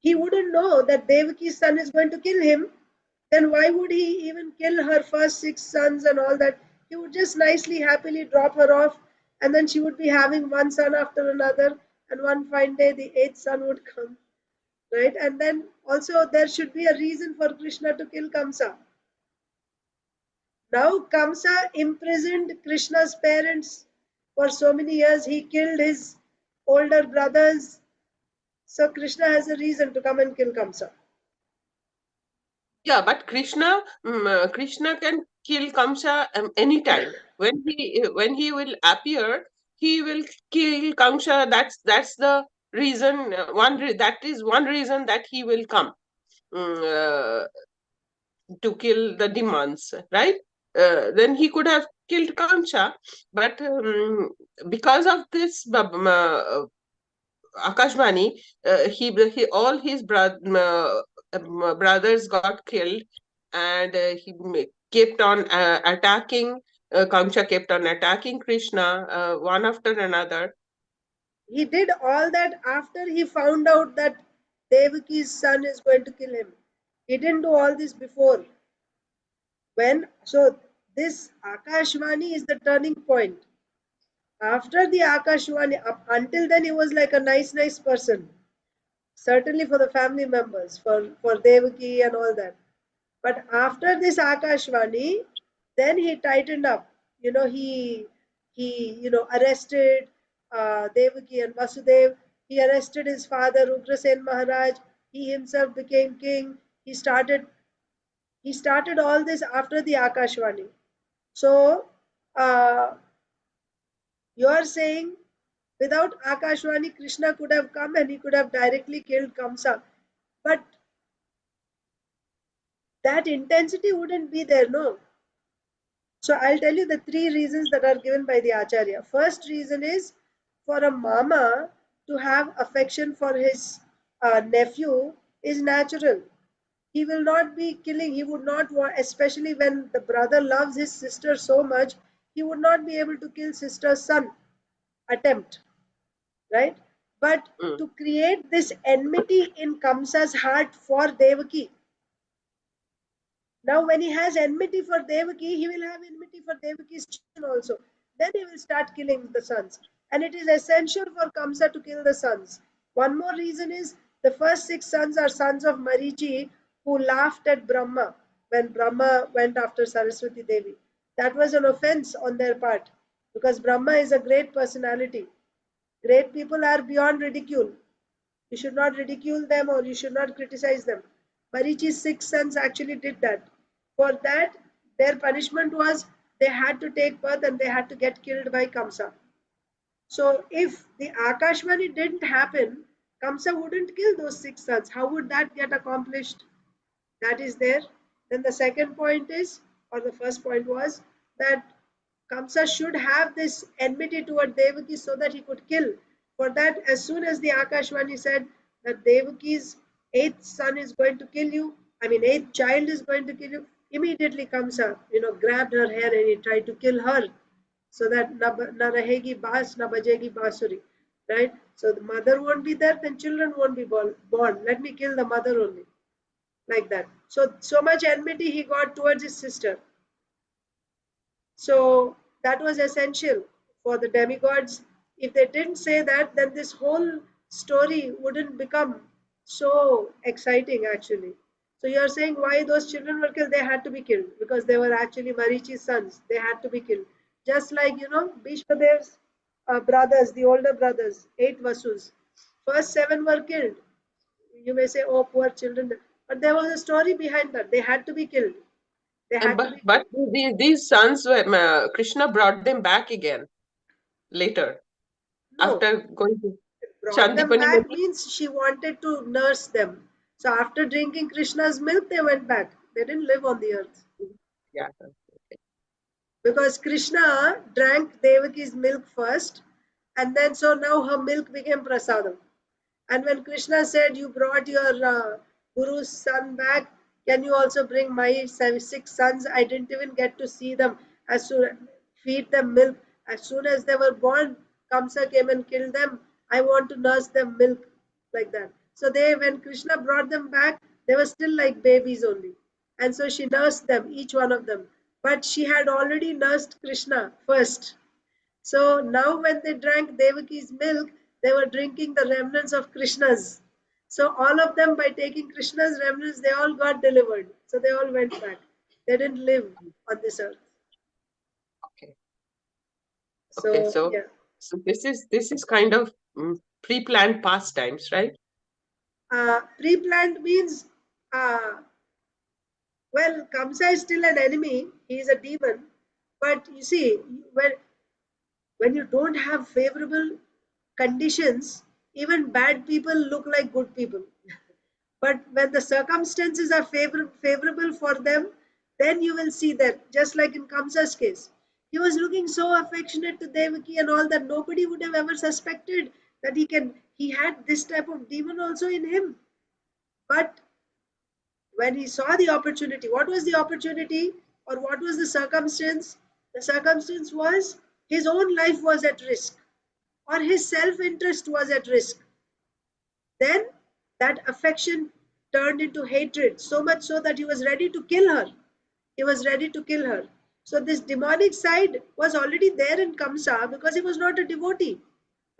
He wouldn't know that Devaki's son is going to kill him. Then why would he even kill her first 6 sons and all that? He would just nicely, happily drop her off, and then she would be having one son after another, and one fine day the 8th son would come, right? And then also there should be a reason for Krishna to kill Kamsa. Now Kamsa imprisoned Krishna's parents for so many years. He killed his older brothers. So Krishna has a reason to come and kill Kamsa. Yeah, but Krishna can kill Kamsa anytime. When he will appear, he will kill Kamsa. That's the reason. That is one reason that he will come to kill the demons, right? Then he could have killed Kamsa, but because of this Akashvani, he all his brothers got killed, and he kept on attacking. Kamsa kept on attacking Krishna one after another. He did all that after he found out that Devaki's son is going to kill him. He didn't do all this before. So this Akashvani is the turning point. After the Akashvani, up until then he was like a nice person. Certainly for the family members, for Devaki and all that. But after this Akashvani, then he tightened up. He arrested Devaki and Vasudev. He arrested his father Ugrasen Maharaj. He himself became king. He started all this after the Akashvani. So you are saying without Akashvani, Krishna could have come and he could have directly killed Kamsa. But that intensity wouldn't be there, no. So I'll tell you the 3 reasons that are given by the Acharya. First reason is for a mama to have affection for his nephew is natural. He will not be killing, he would not want, especially when the brother loves his sister so much, he would not be able to kill sister's son. Attempt, right? But to create this enmity in Kamsa's heart for Devaki, Now, when he has enmity for Devaki, he will have enmity for Devaki's children also. Then he will start killing the sons. And it is essential for Kamsa to kill the sons. One more reason is the first 6 sons are sons of Marichi who laughed at Brahma when Brahma went after Saraswati Devi. That was an offense on their part because Brahma is a great personality. Great people are beyond ridicule. You should not ridicule them or you should not criticize them. Marichi's 6 sons actually did that. For that, their punishment was they had to take birth and they had to get killed by Kamsa. So if the Akashvani didn't happen, Kamsa wouldn't kill those 6 sons. How would that get accomplished? That is there. Then the second point is, or the first point was, that Kamsa should have this enmity toward Devaki so that he could kill. For that, as soon as the Akashvani said that Devaki's 8th son is going to kill you, 8th child is going to kill you, immediately Kamsa, grabbed her hair and he tried to kill her so that na rahegi baas, na bajegi basuri. Right? So the mother won't be there, then children won't be born. Let me kill the mother only. Like that. So much enmity he got towards his sister. So that was essential for the demigods. If they didn't say that, then this whole story wouldn't become so exciting actually. So you're saying why those children were killed? They had to be killed because they were actually Marichi's sons. They had to be killed. Just like, Bhishmadev's brothers, the older brothers, 8 Vasus. First 7 were killed. You may say, oh, poor children. But there was a story behind that. They had to be killed. They had to be But these sons were Krishna brought them back again later no. after going to Brought them Chandipani back Nadi. means she wanted to nurse them. So after drinking Krishna's milk, they went back. They didn't live on the earth. Yeah. Because Krishna drank Devaki's milk first, and then so now her milk became prasadam. And when Krishna said, you brought your Guru's son back, can you also bring my 6 sons? I didn't even get to see them, as soon feed them milk. As soon as they were born, Kamsa came and killed them. I want to nurse them milk, like that. So when Krishna brought them back, they were still like babies only. And so she nursed them, each one of them. But she had already nursed Krishna first. So now when they drank Devaki's milk, they were drinking the remnants of Krishna's. So all of them, by taking Krishna's remnants, they all got delivered. So they all went back. They didn't live on this earth. Okay. So, So yeah. so this is kind of pre-planned pastimes, right? Pre-planned means, well, Kamsa is still an enemy. He is a demon. But you see, when you don't have favorable conditions, even bad people look like good people. But when the circumstances are favorable for them, then you will see that, just like in Kamsa's case. He was looking so affectionate to Devaki and all that nobody would have ever suspected that he had this type of demon also in him. But when he saw the opportunity, what was the opportunity or what was the circumstance? The circumstance was his own life was at risk or his self-interest was at risk. Then that affection turned into hatred, so much so that he was ready to kill her. He was ready to kill her. So this demonic side was already there in Kamsa because he was not a devotee.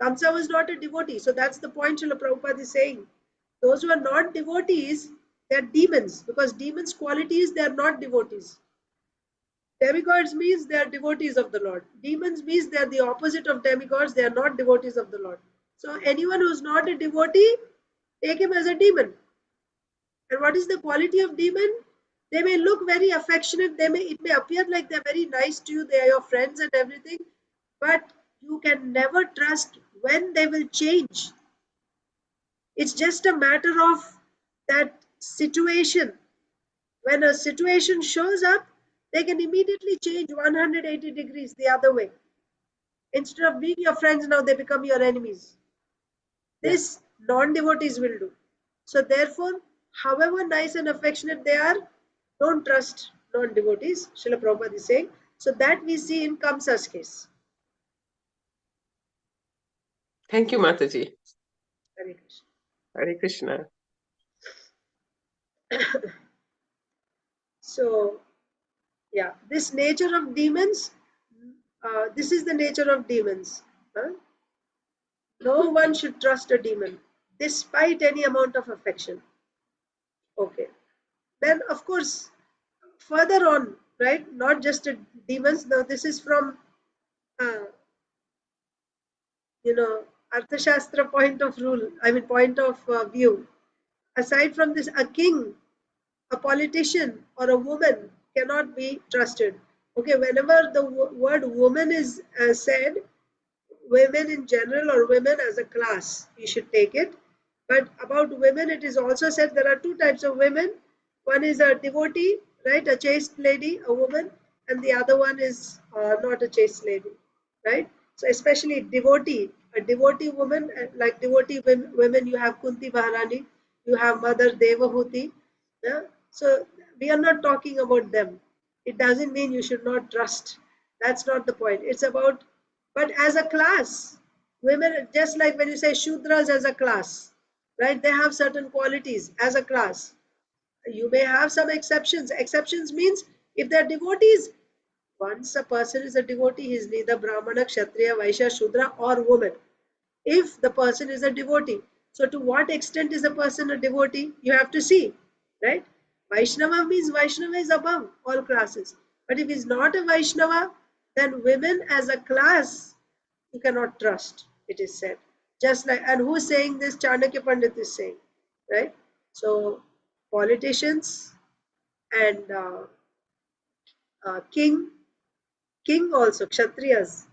Kamsa was not a devotee. So that's the point Srila Prabhupada is saying. Those who are not devotees, they are demons, because demons' quality is they are not devotees. Demigods means they are devotees of the Lord. Demons means they are the opposite of demigods. They are not devotees of the Lord. So anyone who is not a devotee, take him as a demon. And what is the quality of demon? They may look very affectionate. It may appear like they're very nice to you. They are your friends and everything. But you can never trust when they will change. It's just a matter of that situation. When a situation shows up, they can immediately change 180 degrees the other way. Instead of being your friends, now they become your enemies. This non-devotees will do. So therefore, however nice and affectionate they are, don't trust non-devotees, Srila Prabhupada is saying. So that we see in Kamsa's case. Thank you, Mataji. Hare Krishna. Hare Krishna. So, yeah, this nature of demons, this is the nature of demons. Huh? No one should trust a demon, despite any amount of affection. Okay. Then, of course, further on, right? Not just a demons. Now, this is from, uh, Arthashastra point of rule. I mean, point of view. Aside from this, a king, a politician, or a woman cannot be trusted. Okay, whenever the word woman is said, women in general or women as a class, you should take it. But about women, it is also said there are two types of women. One is a devotee, right, a chaste lady, a woman, and the other one is not a chaste lady, right? So especially devotee, a devotee woman, like devotee women, you have Kunti Maharani, you have Mother Devahuti. Yeah? So we are not talking about them. It doesn't mean you should not trust. That's not the point. It's about, but as a class, women, just like when you say Shudras as a class, right? They have certain qualities as a class. You may have some exceptions. Exceptions means if they're devotees, once a person is a devotee, he is neither Brahmana, Kshatriya, Vaishya, Shudra, or woman. If the person is a devotee. So, to what extent is a person a devotee? You have to see, right? Vaishnava means Vaishnava is above all classes. But if he's not a Vaishnava, then women as a class, you cannot trust, it is said. Just like, and who's saying this? Chanakya Pandit is saying, right? So, politicians and king also, Kshatriyas.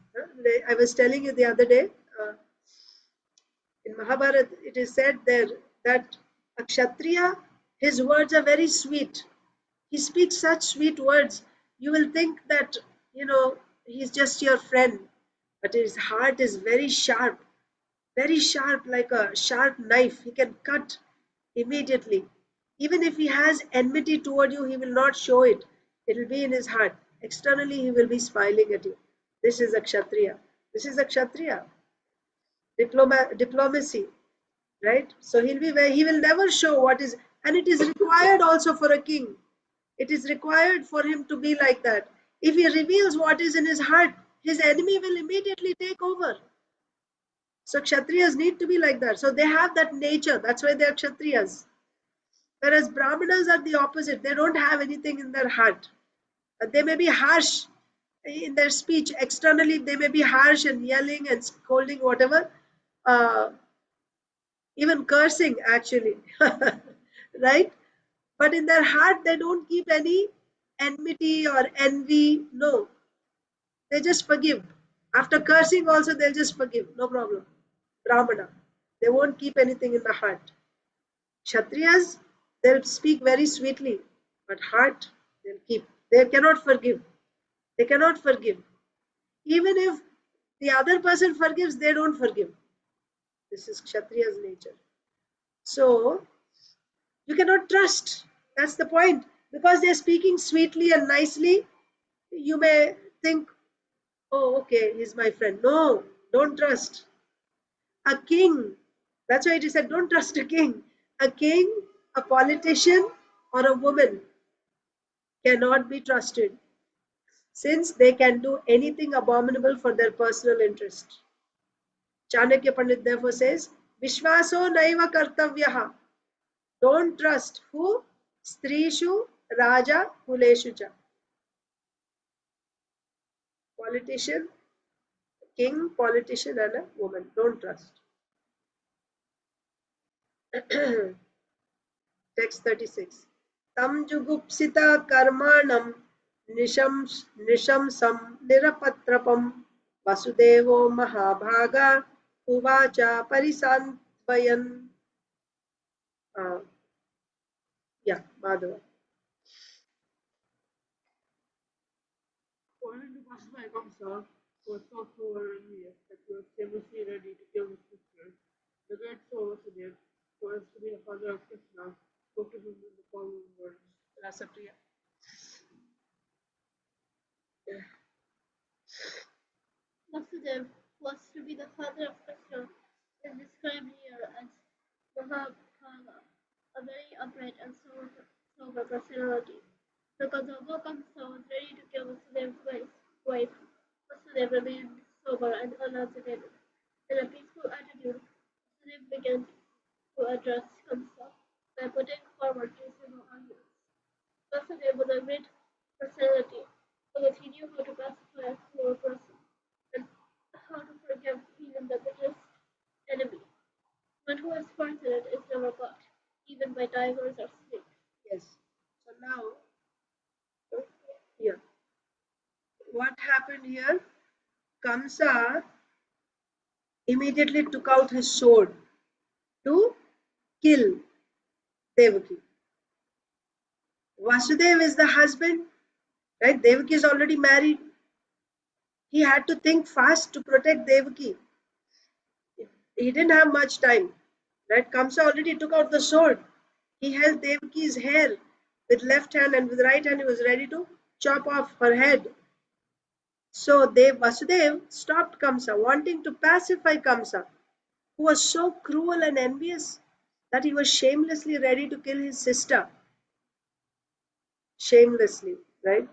I was telling you the other day, in Mahabharata, it is said there that a Kshatriya, his words are very sweet. He speaks such sweet words. You will think that, he's just your friend, but his heart is very sharp, like a sharp knife. He can cut immediately. Even if he has enmity toward you, he will not show it. It will be in his heart. Externally, he will be smiling at you. This is a Kshatriya. This is a Kshatriya. Diplomacy, right? So he will never show what is, and it is required also for a king. It is required for him to be like that. If he reveals what is in his heart, his enemy will immediately take over. So Kshatriyas need to be like that. So they have that nature. That's why they are Kshatriyas. Whereas Brahmanas are the opposite. They don't have anything in their heart. They may be harsh in their speech. Externally, they may be harsh and yelling and scolding, whatever. Even cursing, actually. Right? But in their heart, they don't keep any enmity or envy. No. They just forgive. After cursing, also, they'll just forgive. No problem. Brahmana. They won't keep anything in the heart. Kshatriyas, they'll speak very sweetly, but heart, they'll keep. They cannot forgive. They cannot forgive. Even if the other person forgives, they don't forgive. This is Kshatriya's nature. So, you cannot trust. That's the point. Because they're speaking sweetly and nicely, you may think, oh, okay, he's my friend. No, don't trust. A king, that's why it is said, don't trust a king. A king, a politician, or a woman cannot be trusted, since they can do anything abominable for their personal interest. Chanakya Pandit therefore says, Vishwaso naiva kartavyaha. Don't trust who? Strishu Raja Kuleshu cha. Politician, king, politician, and a woman. Don't trust. Text 36. Tam jugupsita karmanam nishamsam nirapatrapam vasudevo mahabhaga uvacha parisantvayan. Yeah, Madhava. According to Bhashma Kamsa, who was so cruel and envious that he was shamelessly ready to kill his sister, the great soul Vasudeva, who was to be the father of Krishna, spoke to him in the following words. Rasapriya. Vasudeva was to be the father of Krishna is described here as Mahabhaga, a very upright and sober personality. Because although Kamsa was ready to kill Vasudev's wife, Vasudev remained sober and unagitated. In a peaceful attitude, Vasudev began to address Kamsa by putting forward reasonable arguments. Vasudev was a great personality because he knew how to pacify a cruel person and how to forgive even the bitterest enemy. One who is fortunate is never caught, even by tigers or snakes. Yes. So now, yeah, what happened here? Kamsa immediately took out his sword to kill Devaki. Vasudev is the husband, right? Devaki is already married. He had to think fast to protect Devaki. He didn't have much time, right? Kamsa already took out the sword. He held Devaki's hair with left hand, and with right hand he was ready to chop off her head. So Vasudev stopped Kamsa, wanting to pacify Kamsa, who was so cruel and envious that he was shamelessly ready to kill his sister. Shamelessly, right?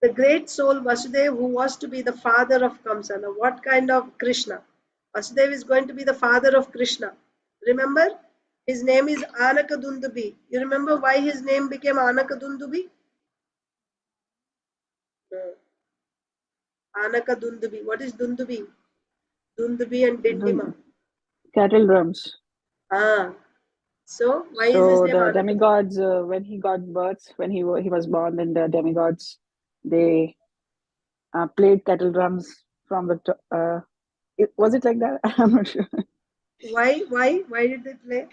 The great soul Vasudev, who was to be the father of Kamsa. Now, what kind of Krishna? Vasudev is going to be the father of Krishna. Remember, his name is Anakadundubi. You remember why his name became Anakadundubi? No. Anakadundubi. What is Dundubi? Dundubi and Dindima. Cattle drums. Ah. So, why is his So name the Anakadundubi? demigods, when he got birth, when he was born, then the demigods, they played kettle drums from the was it like that? I'm not sure. Why did they play?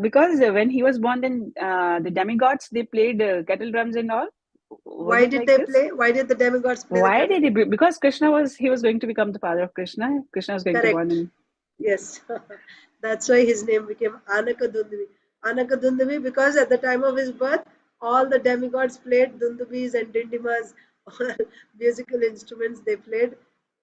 Because when he was born, then the demigods, they played kettle drums and all. Was Why it did like they this? play? Why did the demigods play the Why kettle? did he? Because Krishna was going to become the father of Krishna. Krishna was going to born Correct. in. Yes. That's why his name became Anakadundubi. Anakadundubi because at the time of his birth, all the demigods played dundubis and dindimas, all musical instruments they played.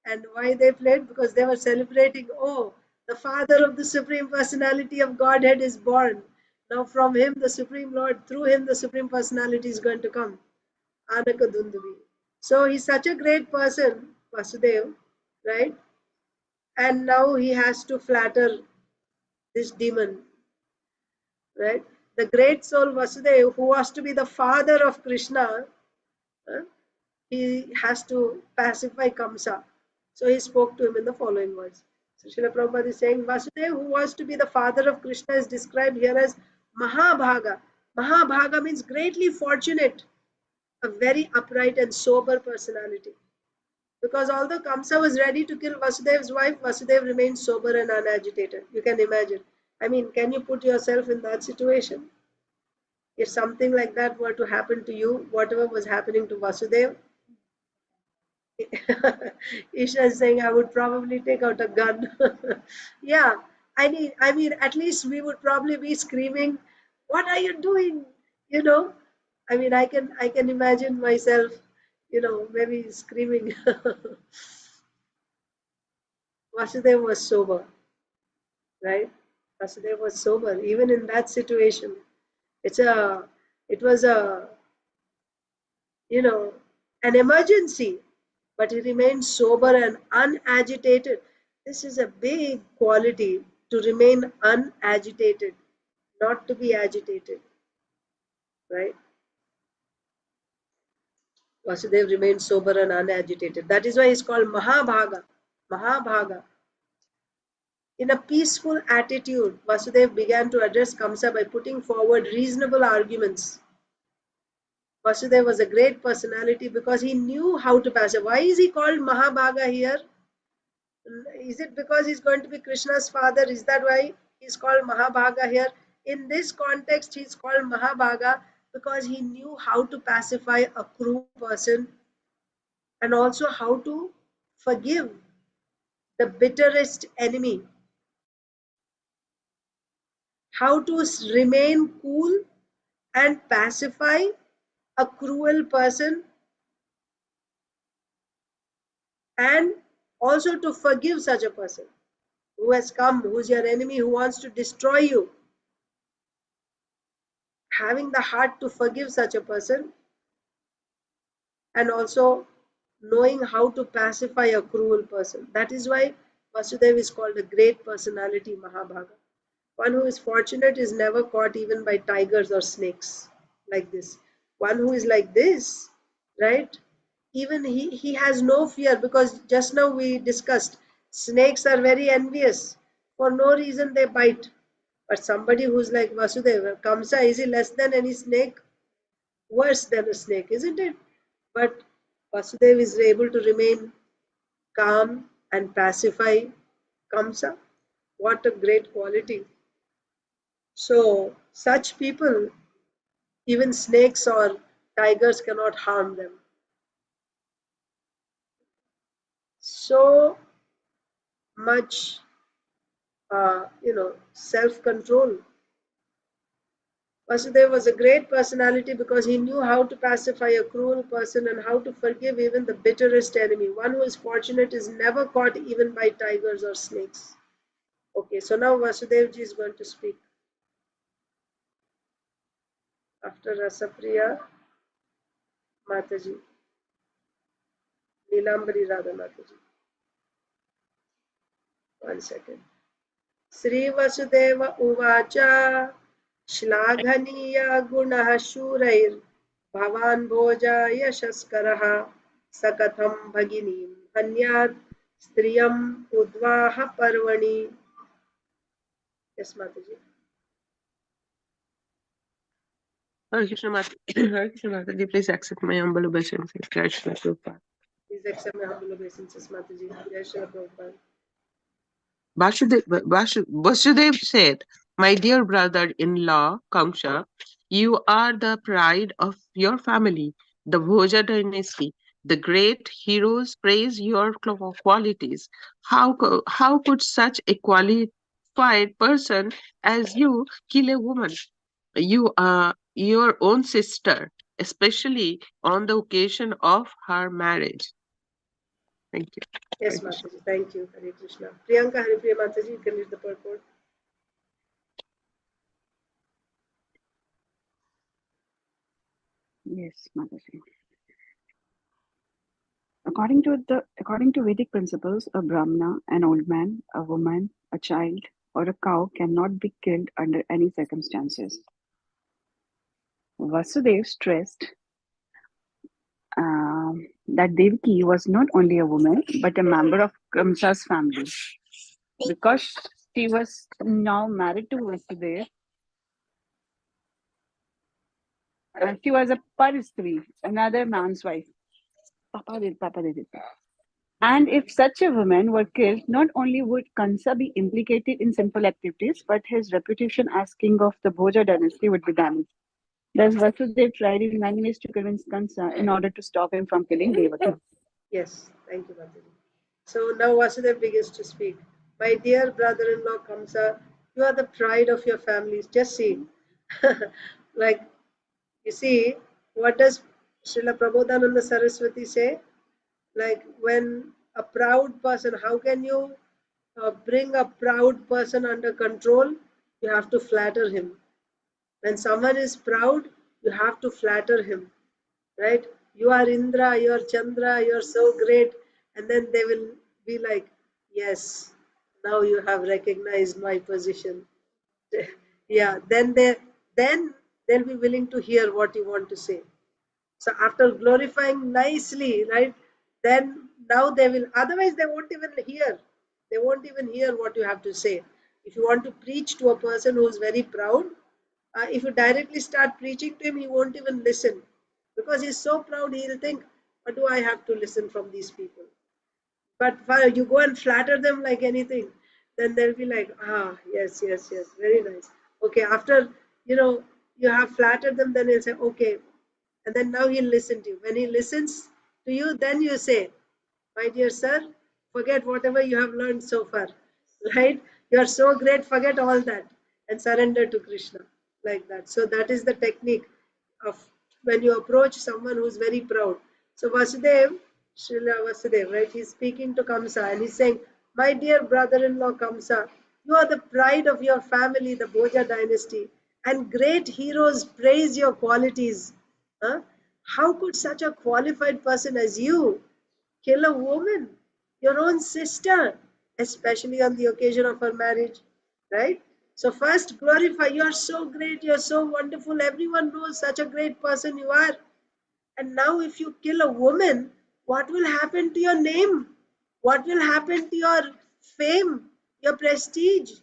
And why they played? Because they were celebrating, oh, the father of the Supreme Personality of Godhead is born. Now from him, the Supreme Lord, through him, the Supreme Personality is going to come. Anakadundubi. So he's such a great person, Vasudev, right? And now he has to flatter this demon, right? The great soul Vasudev, who was to be the father of Krishna, uh, he has to pacify Kamsa. So he spoke to him in the following words. So Srila Prabhupada is saying, Vasudev, who was to be the father of Krishna, is described here as Mahabhaga. Mahabhaga means greatly fortunate, a very upright and sober personality. Because although Kamsa was ready to kill Vasudev's wife, Vasudev remained sober and unagitated. You can imagine. I mean, can you put yourself in that situation? If something like that were to happen to you, whatever was happening to Vasudev, Isha is saying, I would probably take out a gun. Yeah, I mean, at least we would probably be screaming, "What are you doing?" You know, I mean, I can imagine myself, maybe screaming. Vasudev was sober, right? Vasudev was sober. Even in that situation, it was you know, an emergency, but he remained sober and unagitated. This is a big quality, to remain unagitated, not to be agitated, right? Vasudev remained sober and unagitated. That is why he's called Mahabhaga. Mahabhaga. In a peaceful attitude, Vasudev began to address Kamsa by putting forward reasonable arguments. Vasudev was a great personality because he knew how to pass. Why is he called Mahabhaga here? Is it because he's going to be Krishna's father? Is that why he's called Mahabhaga here? In this context, he's called Mahabhaga because he knew how to pacify a cruel person and also how to forgive the bitterest enemy. How to remain cool and pacify a cruel person, and also to forgive such a person who has come, who's your enemy, who wants to destroy you. having the heart to forgive such a person, and also knowing how to pacify a cruel person. That is why Vasudeva is called a great personality, Mahabhaga. One who is fortunate is never caught even by tigers or snakes like this. One who is like this, right? Even he has no fear, because just now we discussed snakes are very envious. For no reason they bite. But somebody who's like Vasudeva, Kamsa, is he less than any snake? Worse than a snake, isn't it? But Vasudeva is able to remain calm and pacify Kamsa. What a great quality. So, such people, even snakes or tigers cannot harm them. So much, self-control. Vasudeva was a great personality because he knew how to pacify a cruel person and how to forgive even the bitterest enemy. One who is fortunate is never caught even by tigers or snakes. Okay, so now Vasudevji is going to speak. After Rasapriya Mataji, Neelambari Radha Mataji. 1 second. Sri Vasudeva Uvacha Shlaghanīya Gunah Shurair Bhavan Bhoja Yashaskarah Sakatham Bhaginim Hanyat Striyam Udvaha Parvani. Yes, Mataji. Hare Krishna Mataji, please accept my humble obeisance. Jai Shri Prabhupada. Please accept my humble obeisances, Mataji. Jai Shri Prabhupada. Vasudev said, "My dear brother-in-law, Kamsa, you are the pride of your family, the Bhoja dynasty. The great heroes praise your qualities. How could such a qualified person as you kill a woman? You are your own sister, especially on the occasion of her marriage." Thank you. Yes, Hare Krishna. Mataji. Thank you. Hare Krishna. Priyanka Haripriya Mataji, you can read the purport. Yes, Mataji. According to Vedic principles, a Brahmana, an old man, a woman, a child, or a cow cannot be killed under any circumstances. Vasudev stressed that Devaki was not only a woman but a member of Kamsa's family. Because she was now married to Vasudev, she was a paristri, another man's wife. Papa did. And if such a woman were killed, not only would Kansa be implicated in sinful activities, but his reputation as king of the Bhoja dynasty would be damaged. Thus, Vasudev tried in many ways to convince Kansa in order to stop him from killing Devaki. Yes, thank you, Mataji. So now Vasudev begins to speak. My dear brother-in-law Kamsa, you are the pride of your families. Just see, like, you see, what does Srila Prabodhananda Saraswati say? Like, when a proud person, how can you bring a proud person under control? You have to flatter him. When someone is proud, you have to flatter him, right? You are Indra, you are Chandra, you are so great, and then they will be like, yes, now you have recognized my position. Yeah, then they'll be willing to hear what you want to say. So after glorifying nicely, right, then now they will, otherwise they won't even hear. They won't even hear what you have to say. If you want to preach to a person who is very proud, if you directly start preaching to him, he won't even listen. Because he's so proud, he'll think, what do I have to listen from these people? But you go and flatter them like anything, then they'll be like, yes, very nice. Okay, after, you have flattered them, then he'll say, okay. And then now he'll listen to you. When he listens to you, then you say, my dear sir, forget whatever you have learned so far, right? You are so great, forget all that and surrender to Krishna, like that. So that is the technique of when you approach someone who's very proud. So Vasudev, Srila Vasudev, right? He's speaking to Kamsa and he's saying, my dear brother-in-law Kamsa, you are the pride of your family, the Bhoja dynasty. and great heroes praise your qualities. Huh? How could such a qualified person as you kill a woman, your own sister, especially on the occasion of her marriage, right? So first glorify, you're so great, you're so wonderful, everyone knows such a great person you are. And now if you kill a woman, what will happen to your name? What will happen to your fame, your prestige?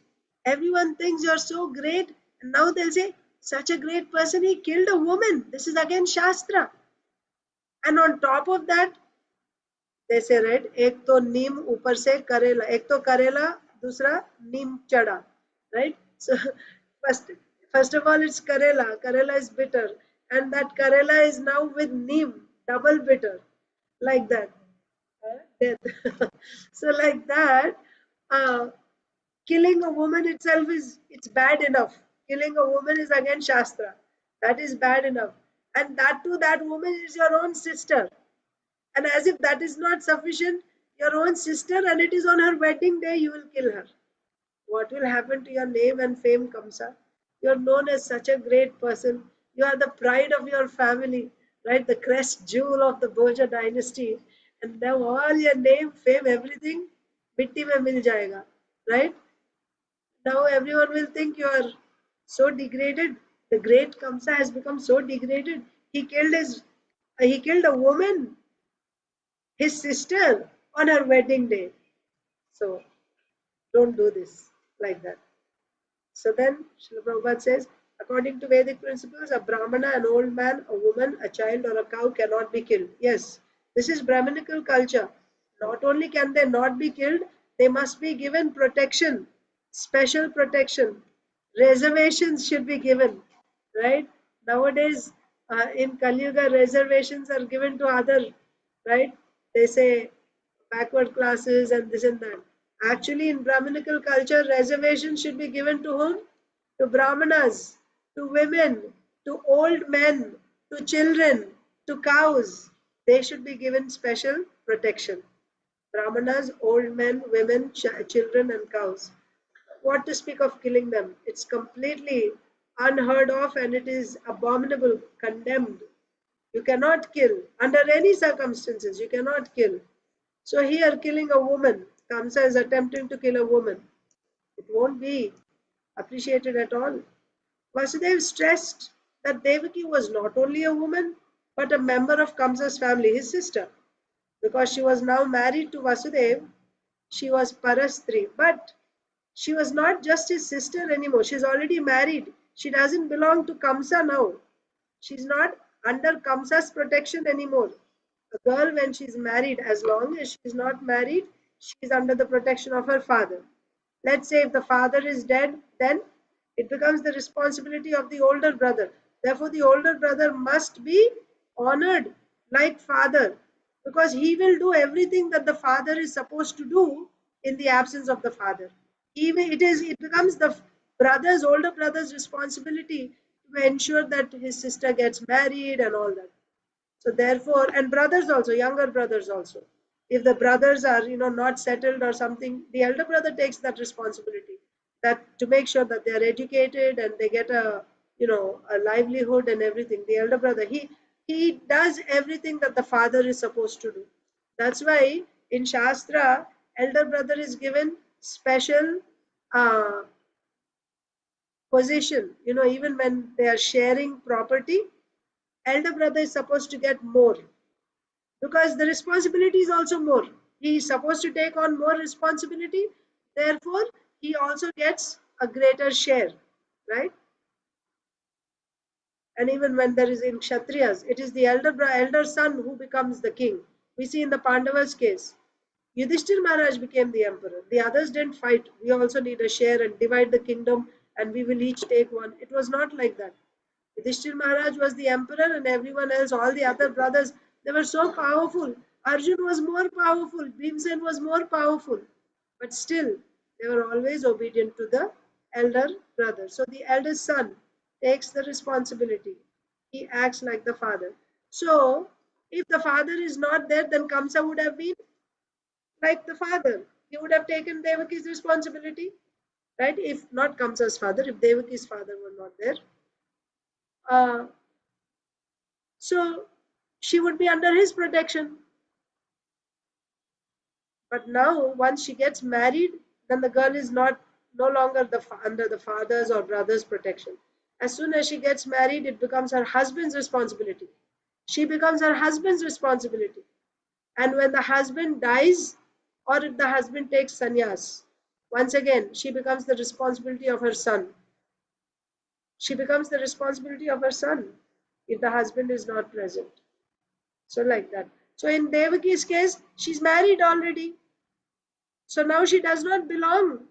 Everyone thinks you're so great, and now they'll say, such a great person, he killed a woman. This is again Shastra. And on top of that, they say, right, एक तो नीम ऊपर से करेला, एक तो करेला, दूसरा नीम चढ़ा, right? So first of all, it's karela. Karela is bitter, and that karela is now with neem, double bitter, like that. Death. So like that, uh, killing a woman itself is it's bad enough. Killing a woman is again Shastra. That is bad enough, and that too, that woman is your own sister. And as if that is not sufficient, your own sister, and it is on her wedding day, you will kill her. What will happen to your name and fame, Kamsa? You are known as such a great person. You are the pride of your family, right? The crest jewel of the Bhoja dynasty. And now all your name, fame, everything, mitti mein mil jayega, right? Now everyone will think you are so degraded. The great Kamsa has become so degraded. He killed a woman, his sister, on her wedding day. So don't do this like that. So then Srila Prabhupada says, according to Vedic principles, a Brahmana, an old man, a woman, a child, or a cow cannot be killed. Yes, this is Brahminical culture. Not only can they not be killed, they must be given protection, special protection. Reservations should be given, right? Nowadays, in Kali Yuga, reservations are given to other, right? They say backward classes and this and that. Actually, in Brahminical culture, reservations should be given to whom? To Brahmanas, to women, to old men, to children, to cows. They should be given special protection. Brahmanas, old men, women, children, and cows. What to speak of killing them? It's completely unheard of and it is abominable, condemned. You cannot kill. Under any circumstances, you cannot kill. So here, killing a woman, Kamsa is attempting to kill a woman. It won't be appreciated at all. Vasudev stressed that Devaki was not only a woman, but a member of Kamsa's family, his sister. Because she was now married to Vasudev, she was Parastri. But she was not just his sister anymore. She's already married. She doesn't belong to Kamsa now. She's not under Kamsa's protection anymore. A girl, when she's married, as long as she's not married, she's under the protection of her father. Let's say if the father is dead, then it becomes the responsibility of the older brother. Therefore, the older brother must be honored like father because he will do everything that the father is supposed to do in the absence of the father. It becomes the older brother's responsibility to ensure that his sister gets married and all that. So therefore, and brothers also, younger brothers also. If the brothers are, not settled or something, the elder brother takes that responsibility, that to make sure that they are educated and they get a livelihood and everything. The elder brother, he does everything that the father is supposed to do. That's why in Shastra, elder brother is given special uh, position. Even when they are sharing property, elder brother is supposed to get more because the responsibility is also more. He is supposed to take on more responsibility, therefore he also gets a greater share, right? And even when there is in Kshatriyas, it is the elder son who becomes the king. We see in the Pandavas case, Yudhishthir Maharaj became the emperor. The others didn't fight. We also need a share and divide the kingdom and we will each take one. It was not like that. Yudhishthir Maharaj was the emperor and everyone else, all the other brothers, they were so powerful. Arjun was more powerful. Bhimsen was more powerful. But still, they were always obedient to the elder brother. So the eldest son takes the responsibility. He acts like the father. So if the father is not there, then Kamsa would have been like the father. He would have taken Devaki's responsibility. right? If not Kamsa's father, if Devaki's father were not there. So she would be under his protection. But now, once she gets married, then the girl is no longer under the father's or brother's protection. As soon as she gets married, it becomes her husband's responsibility. She becomes her husband's responsibility. And when the husband dies, or if the husband takes sannyas, once again, she becomes the responsibility of her son. She becomes the responsibility of her son if the husband is not present. So, like that. So, in Devaki's case, she's married already. So now she does not belong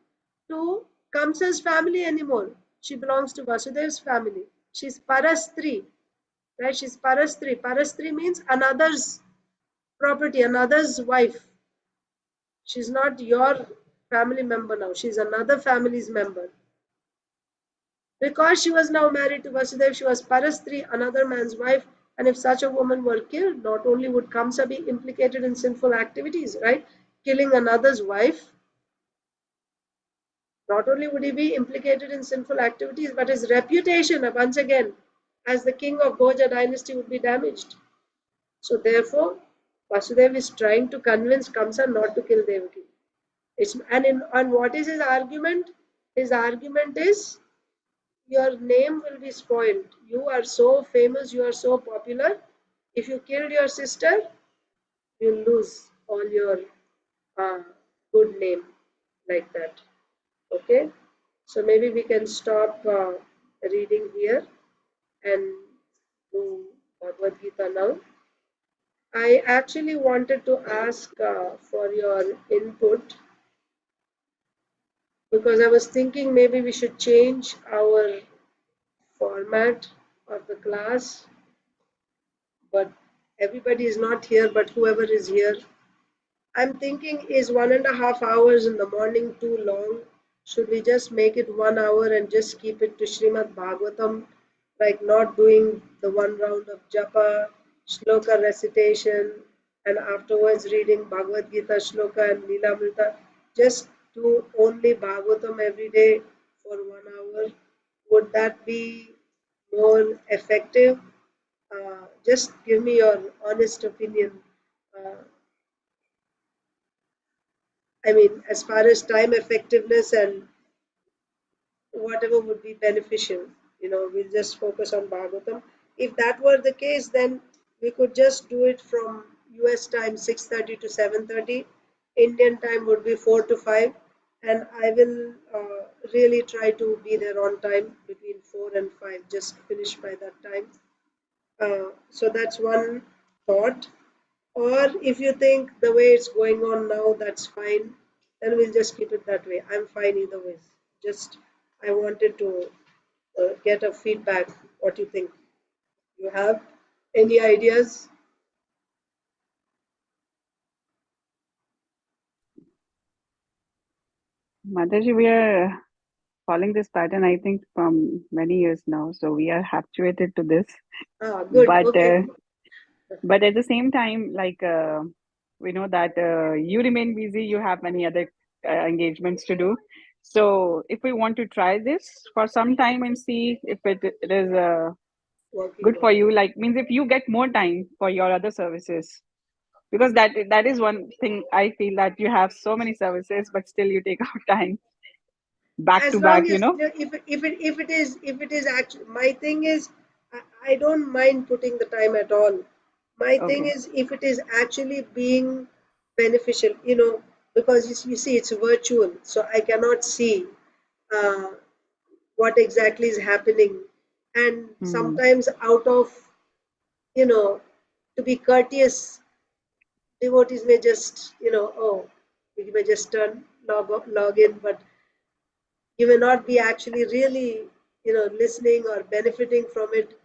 to Kamsa's family anymore. She belongs to Vasudev's family. She's Parastri, right? She's Parastri. Parastri means another's property, another's wife. She's not your family member now. She's another family's member. Because she was now married to Vasudev, she was Parastri, another man's wife. And if such a woman were killed, not only would Kamsa be implicated in sinful activities, right? Killing another's wife, not only would he be implicated in sinful activities, but his reputation, once again, as the king of Bhoja dynasty would be damaged. So therefore, Vasudev is trying to convince Kamsa not to kill Devaki. And what is his argument? His argument is, your name will be spoiled. You are so famous, you are so popular. If you killed your sister, you'll lose all your good name, like that. Okay, so maybe we can stop reading here and do Bhagavad Gita now. I actually wanted to ask for your input, because I was thinking maybe we should change our format of the class, but everybody is not here, but whoever is here, I'm thinking, is 1.5 hours in the morning too long? Should we just make it 1 hour and just keep it to Srimad Bhagavatam, like not doing the one round of japa, shloka recitation, and afterwards reading Bhagavad Gita shloka and Leelamrita? Just do only Bhagavatam every day for 1 hour. Would that be more effective? Just give me your honest opinion. I mean, as far as time effectiveness and whatever would be beneficial, we'll just focus on Bhagavatam. If that were the case, then we could just do it from US time 6:30 to 7:30. Indian time would be 4 to 5. And I will really try to be there on time between 4 and 5, just finish by that time. So that's one thought. Or if you think the way it's going on now, that's fine, then we'll just keep it that way. I'm fine either way. Just I wanted to get a feedback. What you think? You have any ideas? Mataji, we are following this pattern, I think, from many years now. So we are habituated to this. Good. But Okay. but at the same time, like we know that you remain busy, you have many other engagements to do. So if we want to try this for some time and see if it is Working good for well. you, like means if you get more time for your other services, because that is one thing I feel, that you have so many services, but still you take out time back As to long back, as if it is actually, my thing is, I don't mind putting the time at all. My thing Okay. is, if it is actually being beneficial, because you see it's virtual, so I cannot see uh, what exactly is happening. And Hmm. sometimes out of, to be courteous, devotees may just, oh, you may just log in, but you may not be actually really, listening or benefiting from it.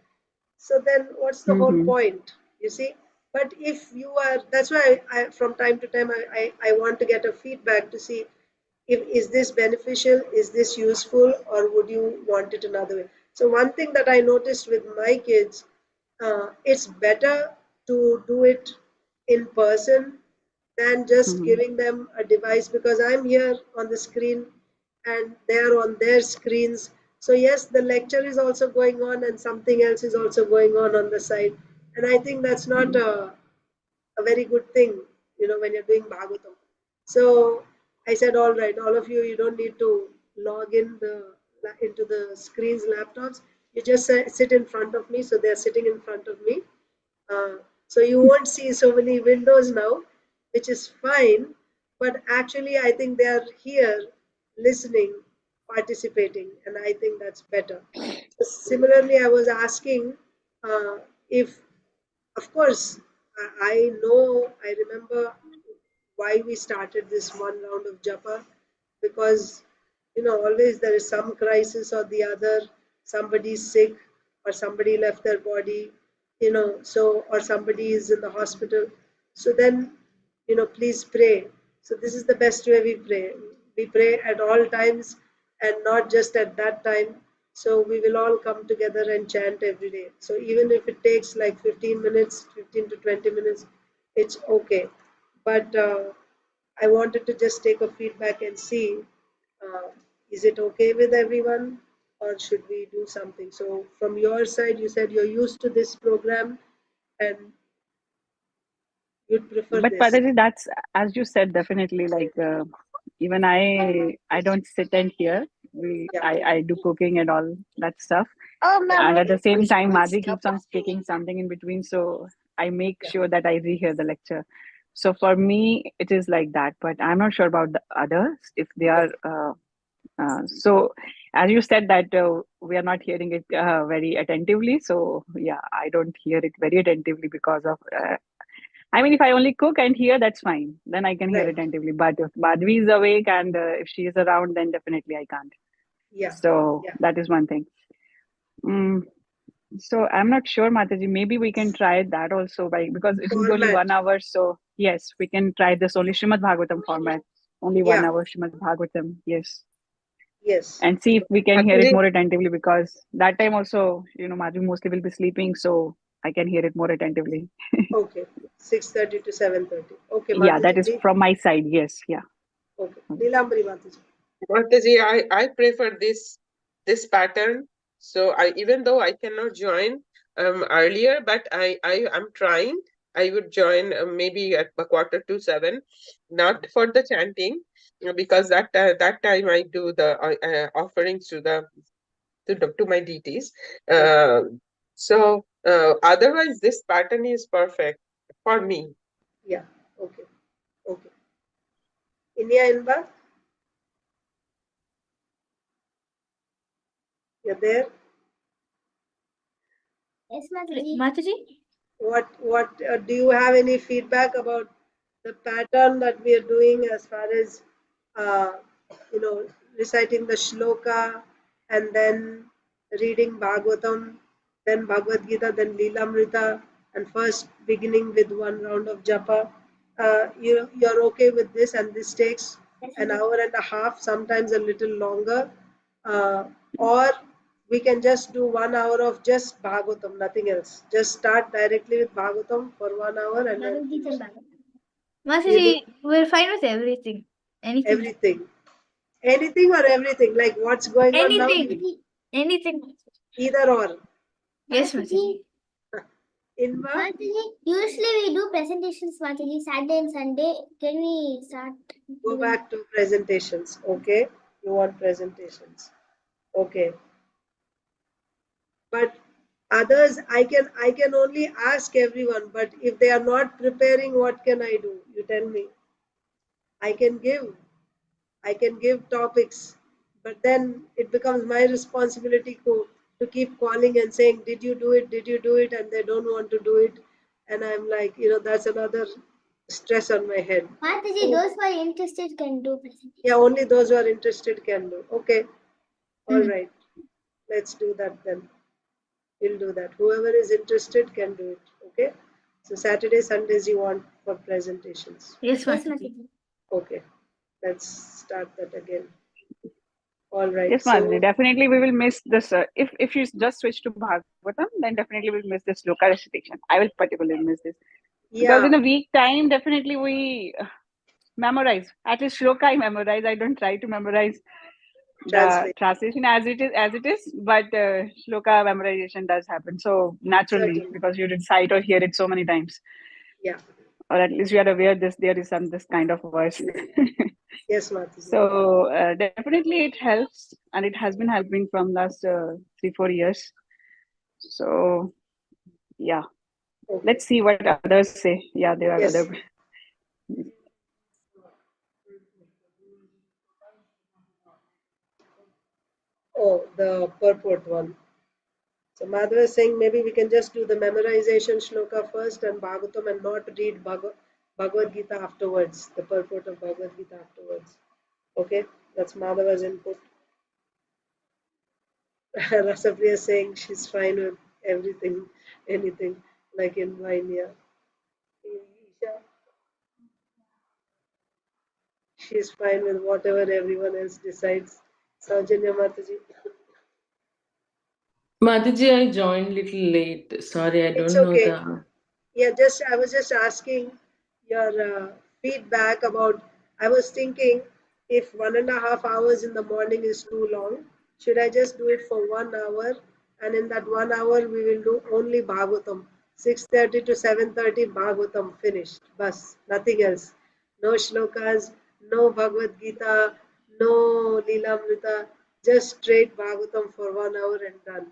So then what's the whole Mm-hmm. point, you see? But if you are, that's why I from time to time, I want to get a feedback to see if is this beneficial, is this useful, or would you want it another way. So one thing that I noticed with my kids, it's better to do it in person than just Mm-hmm. giving them a device, because I'm here on the screen, and they are on their screens. So yes, the lecture is also going on and something else is also going on the side. And I think that's not a very good thing, when you're doing Bhagavatam. So I said, all right, all of you, you don't need to log into the screens, laptops. You just sit in front of me. So they're sitting in front of me. So you won't see so many windows now, which is fine. But actually, I think they are here listening, participating, and I think that's better. So similarly, I was asking if, of course, I remember why we started this one round of japa, because always there is some crisis or the other. Somebody's sick, or somebody left their body, so, or somebody is in the hospital. So then, please pray. So this is the best way we pray at all times and not just at that time. So we will all come together and chant every day. So even if it takes like 15 minutes, 15 to 20 minutes, it's okay. But I wanted to just take a feedback and see, uh, is it okay with everyone, or should we do something? So from your side, you said you're used to this program and you'd prefer But this. Padaji, that's, as you said, definitely like even I don't sit and hear. Yeah. I do cooking and all that stuff. And at the same time, Madhuri keeps on speaking something in between, so I make sure that I rehear the lecture. So for me, it is like that. But I'm not sure about the others if they are. So as you said that we are not hearing it very attentively. So yeah, I don't hear it very attentively because of. I mean, if I only cook and hear, that's fine. Then I can hear Right. attentively. But if Madhvi is awake and if she is around, then definitely I can't. Yeah. So Yeah. that is one thing. So I'm not sure, Mataji. Maybe we can try that also because it is only Format. 1 hour. So yes, we can try this only Srimad Bhagavatam format. Only 1 Yeah. hour Srimad Bhagavatam. Yes. Yes. And see if we can hear it Actually, more attentively, because that time also, Madhvi mostly will be sleeping. So I can hear it more attentively. Okay. 6:30 to 7:30. Okay, Yeah, that is Mataji. from my side. Yes. Yeah. Okay. Neelambari Mataji. Mataji, I prefer this pattern. So even though I cannot join earlier, but I am trying. I would join maybe at 6:45, not for the chanting, because that time I do the offerings to my deities. So otherwise, this pattern is perfect for me. Yeah. Okay. Okay. Inya Inba, you're there? Yes, Mataji. Mataji? What do you have any feedback about the pattern that we are doing as far as uh, reciting the shloka and then reading Bhagavatam, then Bhagavad Gita, then Leelamrita, and first beginning with one round of japa? You're okay with this, and this takes an hour and a half, sometimes a little longer, or we can just do 1 hour of just Bhagavatam, nothing else. Just start directly with Bhagavatam for 1 hour and then finish. Mataji, we're fine with everything. Anything. Everything. Anything or everything, like what's going on now? Anything. Anything. Either or. Yes, Mataji. Inva, Mataji, usually we do presentations, Mataji, Saturday and Sunday. Can we start? go back to presentations. Okay. You want presentations. Okay. But others, I can only ask everyone, but if they are not preparing, what can I do? You tell me. I can give topics, but then it becomes my responsibility to keep calling and saying, did you do it? Did you do it? And they don't want to do it. And I'm like, that's another stress on my head. Mataji, those who are interested can do presentation. Yeah, only those who are interested can do. Okay. All right. Let's do that then. We'll do that. Whoever is interested can do it. Okay. So Saturday, Sundays you want for presentations. Yes, Yes, Mataji. Mataji. Okay. Let's start that again. All right. Yes, So Madhuri, definitely we will miss this. If you just switch to Bhagavatam, then definitely we'll miss this sloka recitation. I will particularly miss this. Because in yeah, a week time, definitely we memorize. At least shloka I memorize. I don't try to memorize translate. translation as it is, but shloka memorization does happen. So naturally, Certainly. because you recite or hear it so many times, Yeah. or at least you are aware there is some this kind of verse. Yes, Mataji. So definitely it helps, and it has been helping from last 3-4 years. So yeah, Okay. let's see what others say. Yeah, there are Yes. other. Oh, the purport one. So Madhava is saying maybe we can just do the memorization shloka first and Bhagavatam and not read Bhagavad Gita afterwards, the purport of Bhagavad Gita afterwards. Okay, that's Madhava's input. Rasapriya is saying she's fine with everything, anything, like in Vainya. Isha, she's fine with whatever everyone else decides. Saujanya Mataji. Mataji, I joined little late. Sorry, I It's don't know okay. the. Yeah, I was just asking your feedback about. I was thinking if 1.5 hours in the morning is too long, should I just do it for 1 hour? And in that 1 hour, we will do only Bhagavatam, 6:30 to 7:30 Bhagavatam finished. Bas, nothing else. No shlokas, no Bhagavad Gita, no Leelamrita, just straight Bhagavatam for 1 hour and done.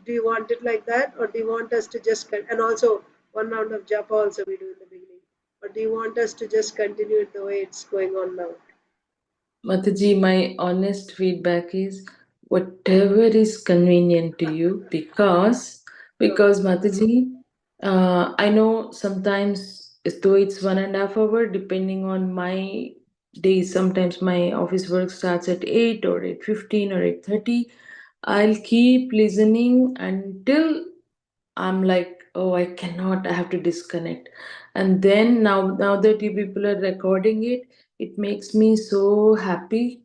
Do you want it like that, or do you want us to just and also one round of japa also we do in the beginning, or do you want us to just continue it the way it's going on now? Mataji, my honest feedback is whatever is convenient to you because Mataji, I know sometimes though it's 1.5 hour, depending on my days, sometimes my office work starts at 8 or 8:15 or 8:30. I'll keep listening until I'm like, oh, I cannot, I have to disconnect. And then now that you people are recording it, it makes me so happy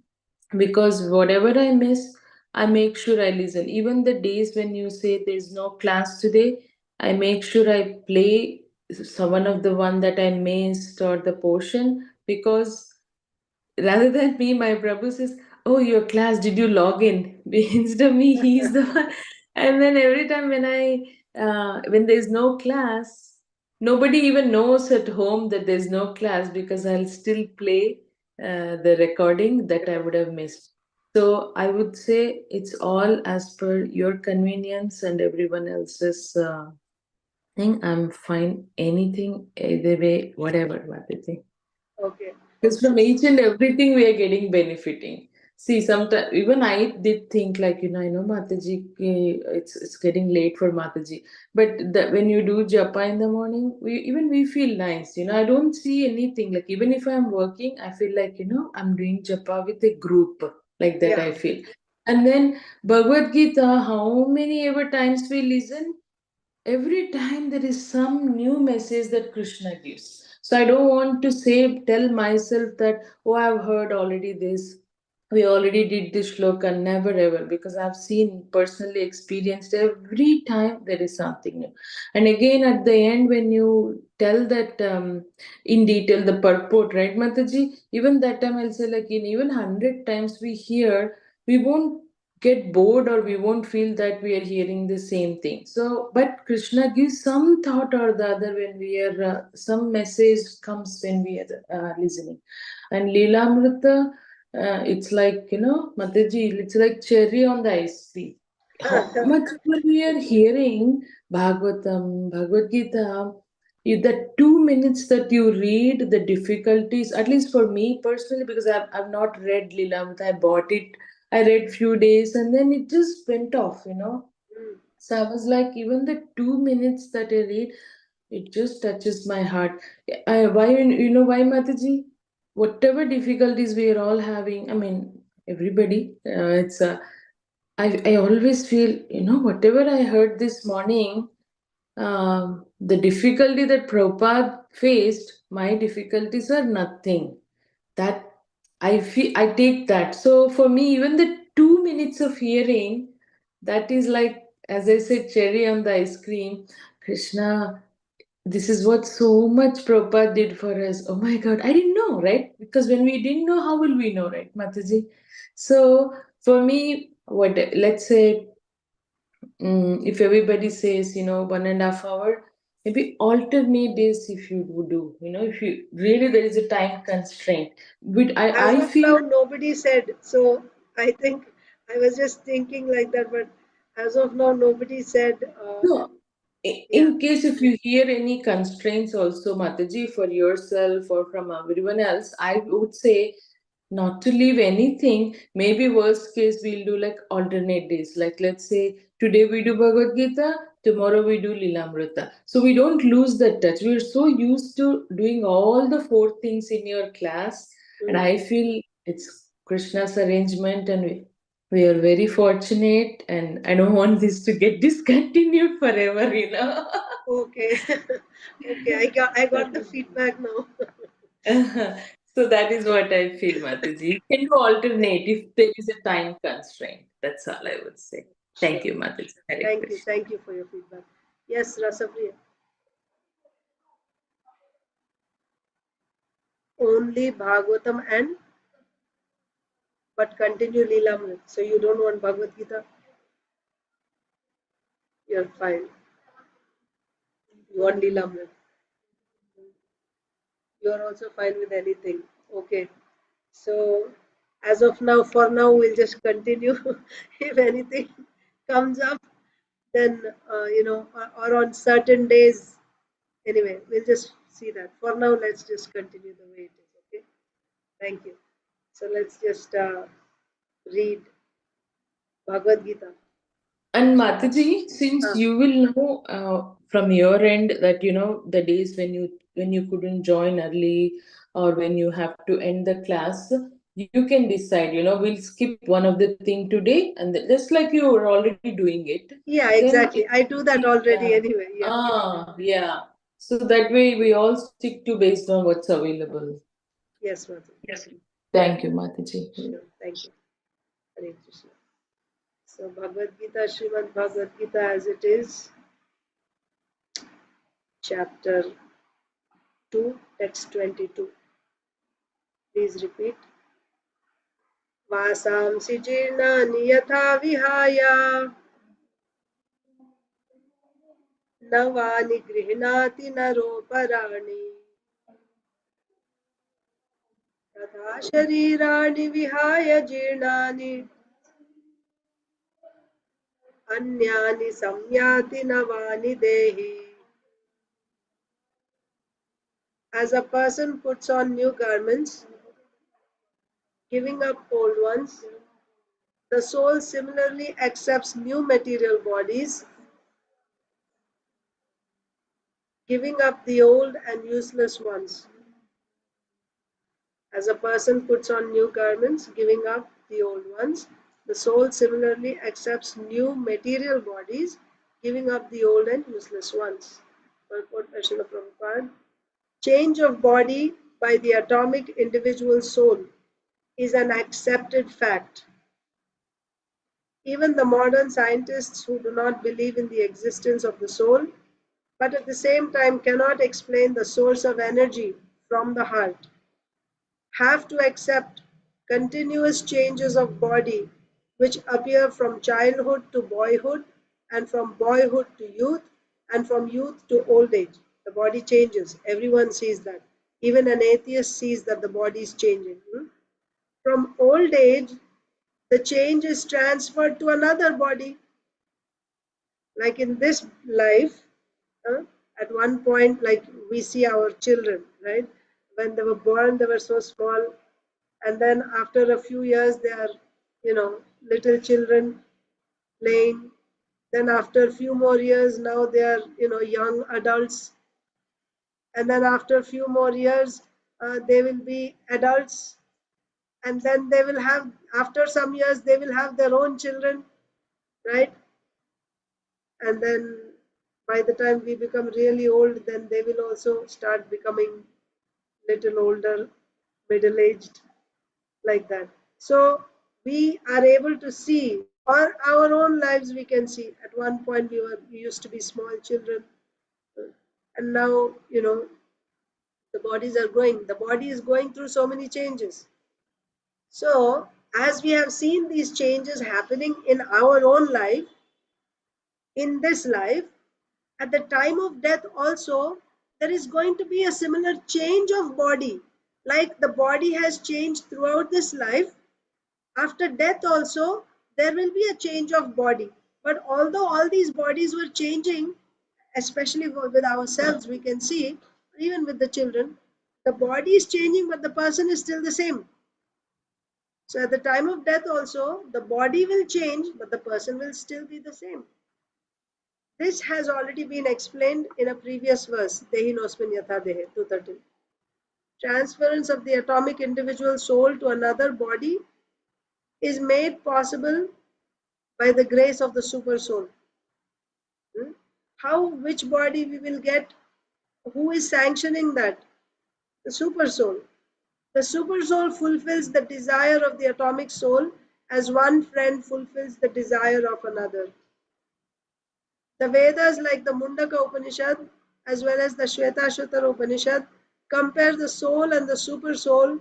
because whatever I miss, I make sure I listen. Even the days when you say there's no class today, I make sure I play one of the one that I missed or the portion because rather than me, my Prabhu says, "Oh, your class, did you log in?" Instead of me, he's the one. And then every time when there's no class, nobody even knows at home that there's no class because I'll still play the recording that I would have missed. So I would say it's all as per your convenience and everyone else's thing. I'm fine. Anything, either way, whatever, what they think. Okay. Because So, from each and everything we are getting benefiting. See, sometimes even I did think like I know Mataji, it's getting late for Mataji, but when you do japa in the morning, we feel nice. I don't see anything like even if I'm working, I feel like I'm doing japa with a group like that. yeah. I feel, and then Bhagavad Gita, how many ever times we listen, every time there is some new message that Krishna gives. So I don't want to tell myself that, oh, I've heard already this. We already did this shloka, never ever, because I've seen, personally experienced every time there is something new. And again, at the end, when you tell that in detail, the purport, right, Mataji? Even that time I'll say, like, in even 100 times we hear, we won't get bored or we won't feel that we are hearing the same thing. So but Krishna gives some thought or the other when we are some message comes when we are listening. And Leelamrita, it's like Mataji, it's like cherry on the ice cream. How much ever we are hearing Bhagavad Gita, the 2 minutes that you read, the difficulties, at least for me personally, because I've not read Leelamrita, I bought it, I read few days and then it just went off. Mm. So I was like, even the 2 minutes that I read, it just touches my heart. Why, why, Mataji? Whatever difficulties we are all having, I mean, everybody, I always feel, whatever I heard this morning, the difficulty that Prabhupada faced, my difficulties are nothing. That I take that. So for me, even the 2 minutes of hearing, that is like, as I said, cherry on the ice cream. Krishna, this is what so much Prabhupada did for us. Oh my God, I didn't know, right? Because when we didn't know, how will we know, right, Mataji? So for me, what let's say, if everybody says, 1.5 hour, maybe alternate days if you would do, if you really there is a time constraint. But As I of feel now, nobody said. So I think I was just thinking like that, but as of now, nobody said. no. Yeah. In case if you hear any constraints also, Mataji, for yourself or from everyone else, I would say not to leave anything. Maybe worst case we'll do like alternate days. Like let's say today we do Bhagavad Gita, tomorrow we do Lilamrita. So we don't lose that touch. We're so used to doing all the four things in your class, and I feel it's Krishna's arrangement, and we are very fortunate, and I don't want this to get discontinued forever. Okay. Okay. I got the feedback now. So that is what I feel, Mataji. You can do alternate if there is a time constraint. That's all I would say. Thank Sure. you, Mataji. Hare Thank you. Krishna. Thank you for your feedback. Yes, Rasapriya. Only Bhagavatam and but continue Leelamrit. So you don't want Bhagavad Gita? You're fine. You want Leelamrit. You're also fine with anything. Okay. So as of now, for now, we'll just continue. If anything comes up, then or on certain days. Anyway, we'll just see that. For now, let's just continue the way it is. Okay. Thank you. So let's just read Bhagavad Gita. And Mataji, since Ah, you will know from your end that the days when you couldn't join early or when you have to end the class, you can decide. We'll skip one of the thing today, and just like you were already doing it, yeah, then exactly. I do that already yeah. anyway. Yeah. Yeah. So that way we all stick to based on what's available. Yes, Madhu. Thank you, Mataji. Sure. Thank you. Hare Krishna. So Bhagavad Gita, Srimad Bhagavad Gita as it is, chapter 2, text 22. Please repeat. Vasamsi jirnani yatha vihaya navani grihnati naroparani तथा शरीराणि विहाय जीर्णानि अन्यानि संयाति नवानि देहि. As a person puts on new garments, giving up old ones, the soul similarly accepts new material bodies, giving up the old and useless ones. As a person puts on new garments, giving up the old ones, the soul similarly accepts new material bodies, giving up the old and useless ones. Purport by Srila Prabhupada. Change of body by the atomic individual soul is an accepted fact. Even the modern scientists who do not believe in the existence of the soul, but at the same time cannot explain the source of energy from the heart, have to accept continuous changes of body which appear from childhood to boyhood and from boyhood to youth and from youth to old age. The body changes. Everyone sees that. Even an atheist sees that the body is changing. From old age, the change is transferred to another body. Like in this life, uh, at one point, like we see our children, right? When they were born, they were so small, and then after a few years, they are, little children playing. Then after a few more years, now they are, young adults, and then after a few more years, they will be adults, and then they will have, after some years, they will have their own children, right? And then by the time we become really old, then they will also start becoming little older, middle aged, like that. So we are able to see, or our own lives we can see. At one point we used to be small children, and now, the bodies are growing. The body is going through so many changes. So, as we have seen these changes happening in our own life, in this life, at the time of death also, there is going to be a similar change of body. Like the body has changed throughout this life, after death also, there will be a change of body. But although all these bodies were changing, especially with ourselves, we can see, even with the children, the body is changing, but the person is still the same. So at the time of death also, the body will change, but the person will still be the same. This has already been explained in a previous verse, Dehi nosmin yatha dehe, 213. Transference of the atomic individual soul to another body is made possible by the grace of the super soul. Which body we will get? Who is sanctioning that? The super soul. The super soul fulfills the desire of the atomic soul as one friend fulfills the desire of another. The Vedas like the Mundaka Upanishad as well as the Shvetashvatara Upanishad compare the soul and the super soul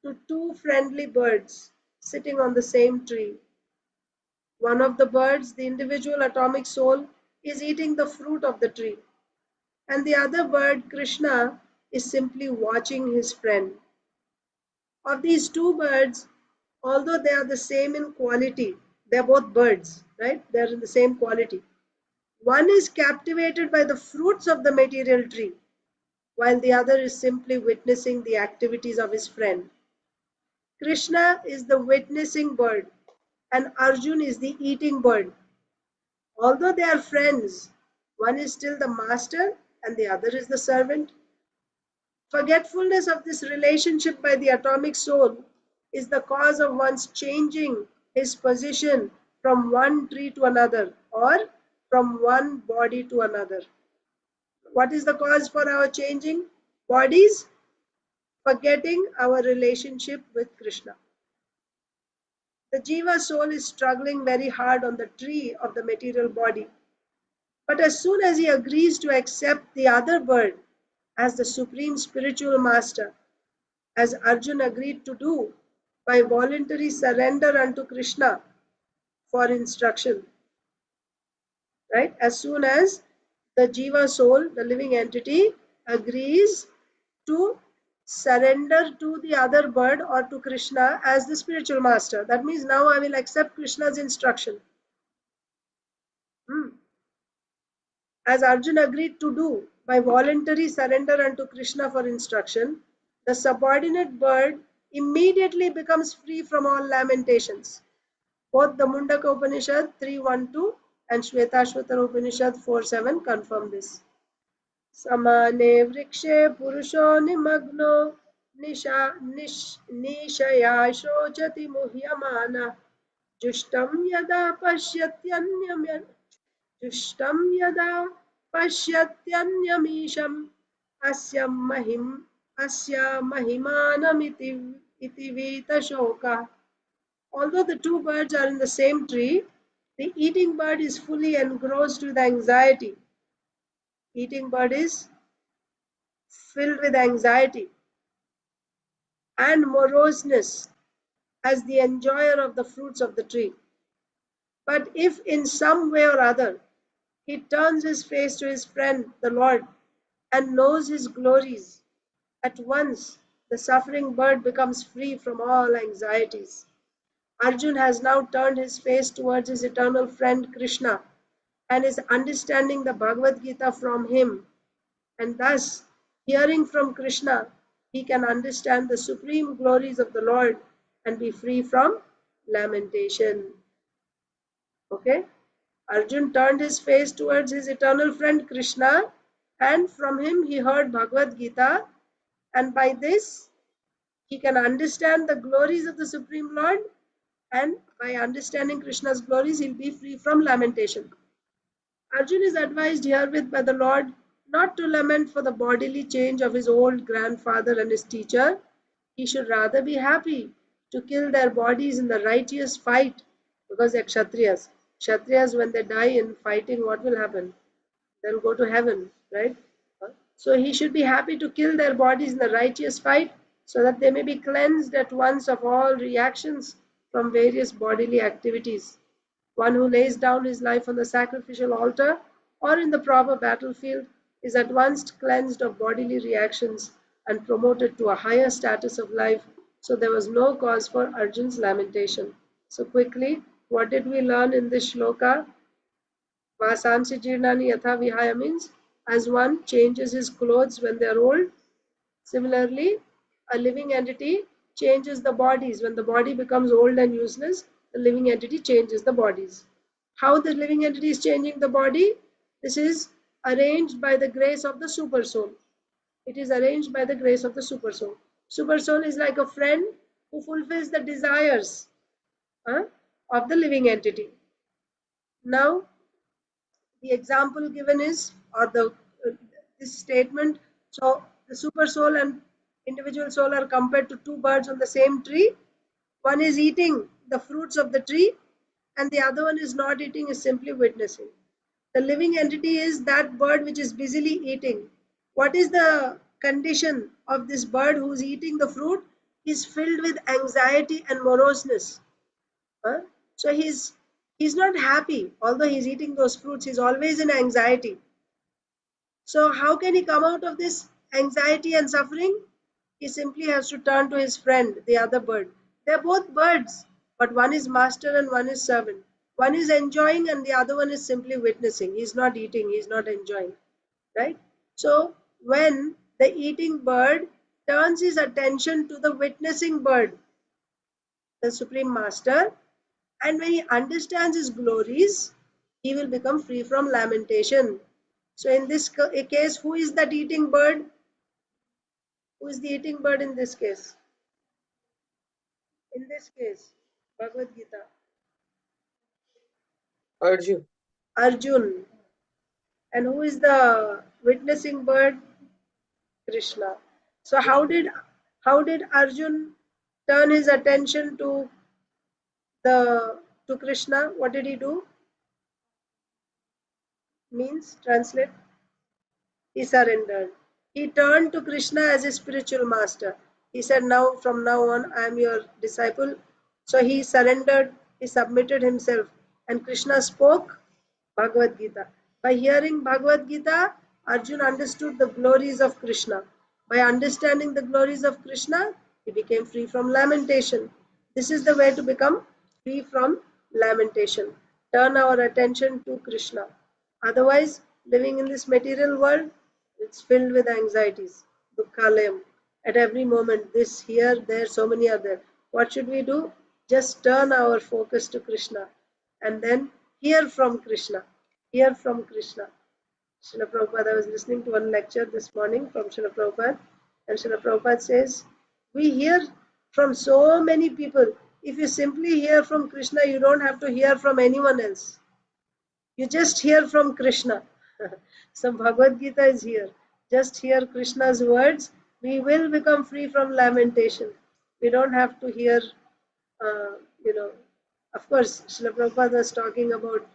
to two friendly birds sitting on the same tree. One of the birds, the individual atomic soul, is eating the fruit of the tree, and the other bird, Krishna, is simply watching his friend. Of these two birds, although they are the same in quality, they are both birds, right? They are in the same quality. One is captivated by the fruits of the material tree, while the other is simply witnessing the activities of his friend. Krishna is the witnessing bird, and Arjun is the eating bird. Although they are friends, one is still the master and the other is the servant. Forgetfulness of this relationship by the atomic soul is the cause of one's changing his position from one tree to another or from one body to another. What is the cause for our changing bodies? Forgetting our relationship with Krishna. The Jiva soul is struggling very hard on the tree of the material body. But as soon as he agrees to accept the other bird as the supreme spiritual master, as Arjun agreed to do by voluntary surrender unto Krishna for instruction, right? As soon as the Jiva soul, the living entity, agrees to surrender to the other bird or to Krishna as the spiritual master. That means now I will accept Krishna's instruction. As Arjun agreed to do by voluntary surrender unto Krishna for instruction, the subordinate bird immediately becomes free from all lamentations. Both the Mundaka Upanishad 3.1.2 and Shvetashvatara Upanishad 4.7 confirm this. Samane vrikshe purusho nimagno nishaya shochati muhyamana jushtam yada pasyatyanyam जुष्टं यदा पश्यत्यन्यमीशम् अस्या महिमानमिति वीतशोकः. Although the two birds are in the same tree, the eating bird is fully engrossed with anxiety. Eating bird is filled with anxiety and moroseness as the enjoyer of the fruits of the tree. But if in some way or other he turns his face to his friend, the Lord, and knows his glories, at once the suffering bird becomes free from all anxieties. Arjun has now turned his face towards his eternal friend Krishna and is understanding the Bhagavad Gita from him. And thus, hearing from Krishna, he can understand the supreme glories of the Lord and be free from lamentation. Okay? Arjun turned his face towards his eternal friend Krishna, and from him he heard Bhagavad Gita, and by this he can understand the glories of the Supreme Lord, and by understanding Krishna's glories he'll be free from lamentation. Arjun is advised herewith by the Lord not to lament for the bodily change of his old grandfather and his teacher. He should rather be happy to kill their bodies in the righteous fight, because they're Kshatriyas. Kshatriyas, when they die in fighting, what will happen? They'll go to heaven, right? So he should be happy to kill their bodies in the righteous fight, so that they may be cleansed at once of all reactions from various bodily activities. One who lays down his life on the sacrificial altar or in the proper battlefield is at once cleansed of bodily reactions and promoted to a higher status of life. So there was no cause for Arjun's lamentation. So quickly, what did we learn in this shloka? Vasansi jirnani yatha vihaya means as one changes his clothes when they are old, similarly, a living entity changes the bodies. When the body becomes old and useless, the living entity changes the bodies. How the living entity is changing the body? This is arranged by the grace of the super soul. It is arranged by the grace of the super soul. Super soul is like a friend who fulfills the desires of the living entity. Now, the example given is, or this statement, so the super soul and individual soul are compared to two birds on the same tree. One is eating the fruits of the tree and the other one is not eating, is simply witnessing. The living entity is that bird which is busily eating. What is the condition of this bird who is eating the fruit? He is filled with anxiety and moroseness. So he's not happy. Although he's eating those fruits, he's always in anxiety. So how can he come out of this anxiety and suffering? He simply has to turn to his friend, the other bird. They're both birds, but one is master and one is servant. One is enjoying and the other one is simply witnessing. He's not eating, he's not enjoying, right? So when the eating bird turns his attention to the witnessing bird, the Supreme Master, and when he understands his glories, he will become free from lamentation. So in this case, who is that eating bird? Who is the eating bird in this case? In this case, Bhagavad Gita. Arjun. Arjun. And who is the witnessing bird? Krishna. So how did Arjun turn his attention to Krishna? What did he do? Means translate. He surrendered. He turned to Krishna as his spiritual master. He said, now, from now on, I am your disciple. So he surrendered, he submitted himself. And Krishna spoke Bhagavad Gita. By hearing Bhagavad Gita, Arjuna understood the glories of Krishna. By understanding the glories of Krishna, he became free from lamentation. This is the way to become free from lamentation. Turn our attention to Krishna. Otherwise, living in this material world, it's filled with anxieties, dukkhalayam. At every moment, this, here, there, so many are there. What should we do? Just turn our focus to Krishna and then hear from Krishna. Hear from Krishna. Srila Prabhupada, I was listening to one lecture this morning from Srila Prabhupada, and Srila Prabhupada says, we hear from so many people. If you simply hear from Krishna, you don't have to hear from anyone else. You just hear from Krishna. So Bhagavad Gita is here. Just hear Krishna's words. We will become free from lamentation. We don't have to hear, of course, Srila Prabhupada was talking about,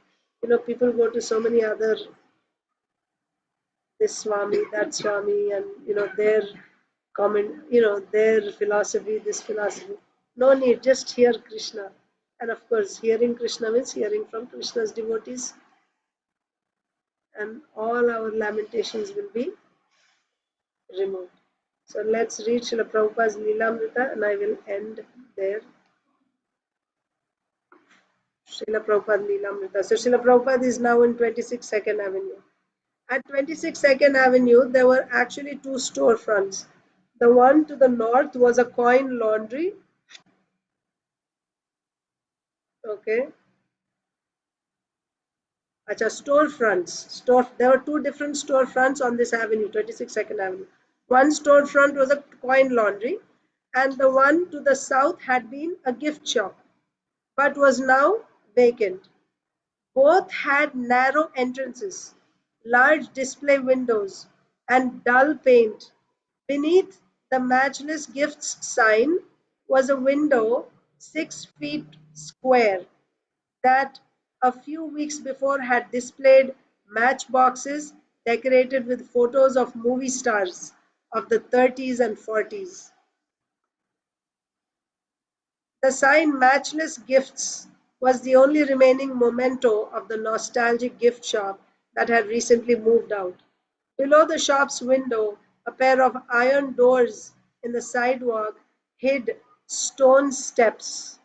people go to so many other, this Swami, that Swami, and, their comment, their philosophy, this philosophy. No need, just hear Krishna. And of course, hearing Krishna means hearing from Krishna's devotees. And all our lamentations will be removed. So let's read Srila Prabhupada's Leelamrita and I will end there. Srila Prabhupada Leelamrita. So Srila Prabhupada is now in 26 Second Avenue. At 26 Second Avenue, there were actually two storefronts. The one to the north was a coin laundry. Okay. Acha, storefronts. There were two different storefronts on this avenue, 26 Second Avenue. One storefront was a coin laundry, and the one to the south had been a gift shop, but was now vacant. Both had narrow entrances, large display windows, and dull paint. Beneath the matchless gifts sign was a window 6 feet square that a few weeks before had displayed matchboxes decorated with photos of movie stars of the 30s and 40s. The sign "Matchless Gifts" was the only remaining memento of the nostalgic gift shop that had recently moved out. Below the shop's window, a pair of iron doors in the sidewalk hid stone steps.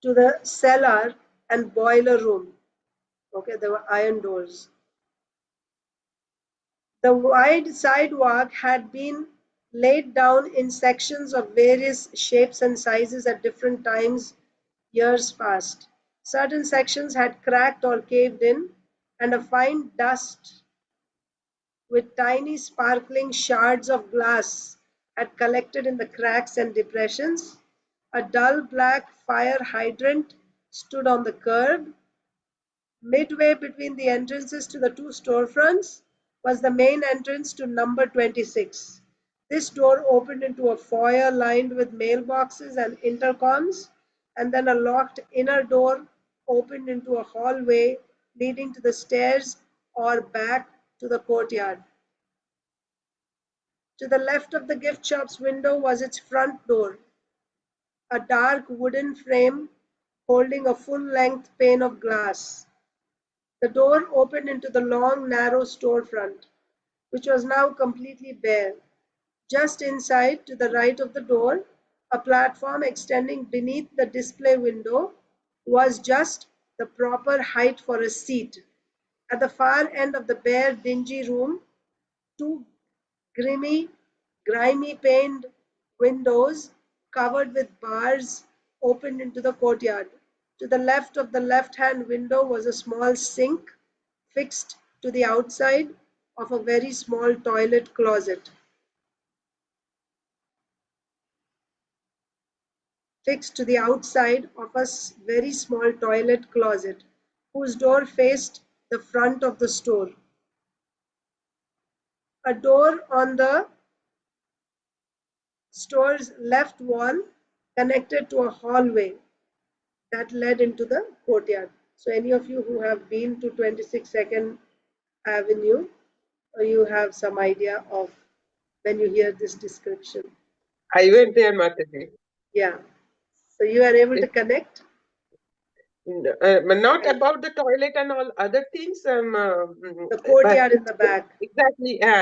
To the cellar and boiler room. Okay, there were iron doors. The wide sidewalk had been laid down in sections of various shapes and sizes at different times years past. Certain sections had cracked or caved in, and a fine dust with tiny sparkling shards of glass had collected in the cracks and depressions. A dull black fire hydrant stood on the curb. Midway between the entrances to the two storefronts was the main entrance to number 26. This door opened into a foyer lined with mailboxes and intercoms, and then a locked inner door opened into a hallway leading to the stairs or back to the courtyard. To the left of the gift shop's window was its front door, a dark wooden frame holding a full-length pane of glass. The door opened into the long, narrow storefront, which was now completely bare. Just inside, to the right of the door, a platform extending beneath the display window was just the proper height for a seat. At the far end of the bare, dingy room, two grimy paned windows covered with bars opened into the courtyard. To the left of the left-hand window was a small sink fixed to the outside of a very small toilet closet. Fixed to the outside of a very small toilet closet, whose door faced the front of the store. A door on the store's left wall connected to a hallway that led into the courtyard. So any of you who have been to 26th Avenue, you have some idea of when you hear this description. I went there, Mataji. Yeah. So you are able to connect? Not about the toilet and all other things. The courtyard in the back.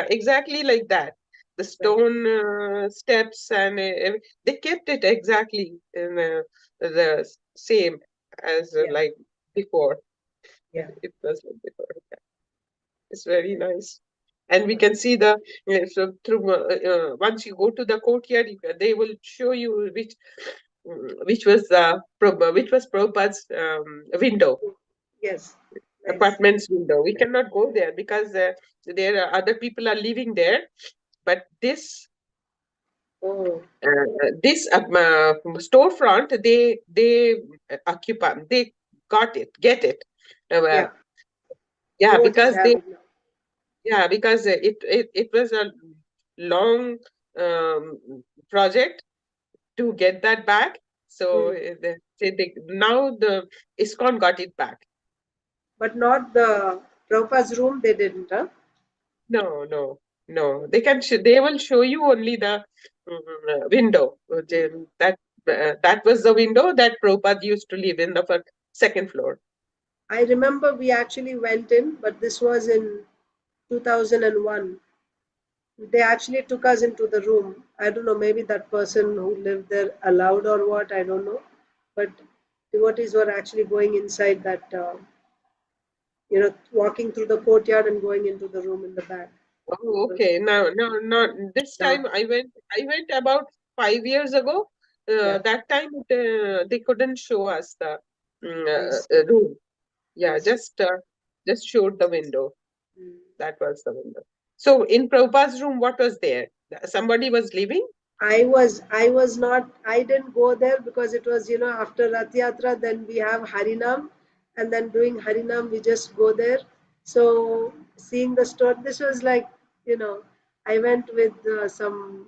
Exactly like that. The stone steps and they kept it exactly in the same as like before. Yeah. It was like before. Yeah. It's very nice. And we can see the so through once you go to the courtyard, they will show you which was Prabhupada's window. Yes. Nice. Apartment's window. We cannot go there because there are other people are living there. But this storefront, they occupy. They get it. Yeah. Yeah, Devotees have it now. because it was a long project to get that back. So now the ISKCON got it back. But not the Prabhupada's room, they didn't, huh? No. They will show you only the window. That was the window that Prabhupada used to live in the second floor. I remember we actually went in, but this was in 2001. They actually took us into the room. I don't know, maybe that person who lived there allowed or what, I don't know. But devotees were actually going inside that, walking through the courtyard and going into the room in the back. Oh, okay. No. This time I went about 5 years ago. That time they couldn't show us the room. Yeah, just showed the window. That was the window. So in Prabhupada's room, what was there? Somebody was living? I was not, I didn't go there because it was, after Rath Yatra, then we have Harinam, and then doing Harinam, we just go there. So seeing the store, this was like, I went with some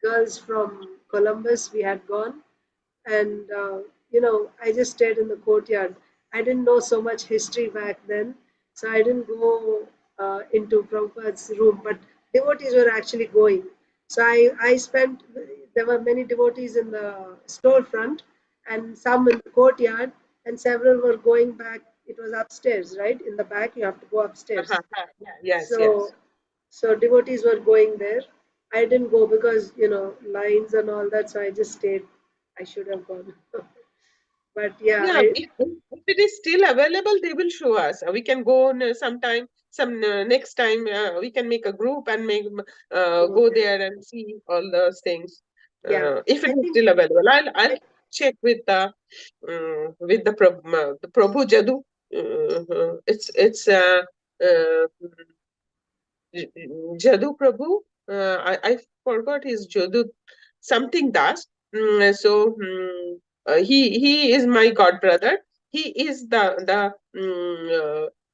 girls from Columbus, we had gone, and I just stayed in the courtyard. I didn't know so much history back then, so I didn't go into Prabhupada's room, but devotees were actually going. So I spent, there were many devotees in the storefront and some in the courtyard, and several were going back. It was upstairs, right? In the back, you have to go upstairs. Yes, So devotees were going there. I didn't go because, lines and all that, so I just stayed. I should have gone. But yeah, Yeah, if it is still available, they will show us. We can go on sometime, next time. We can make a group and go Okay. there and see all those things. Yeah, If it I is think still available, I'll check with the Prabhu Jadu. It's Jadu Prabhu. I forgot his Jadu something Das. He is my god brother. He is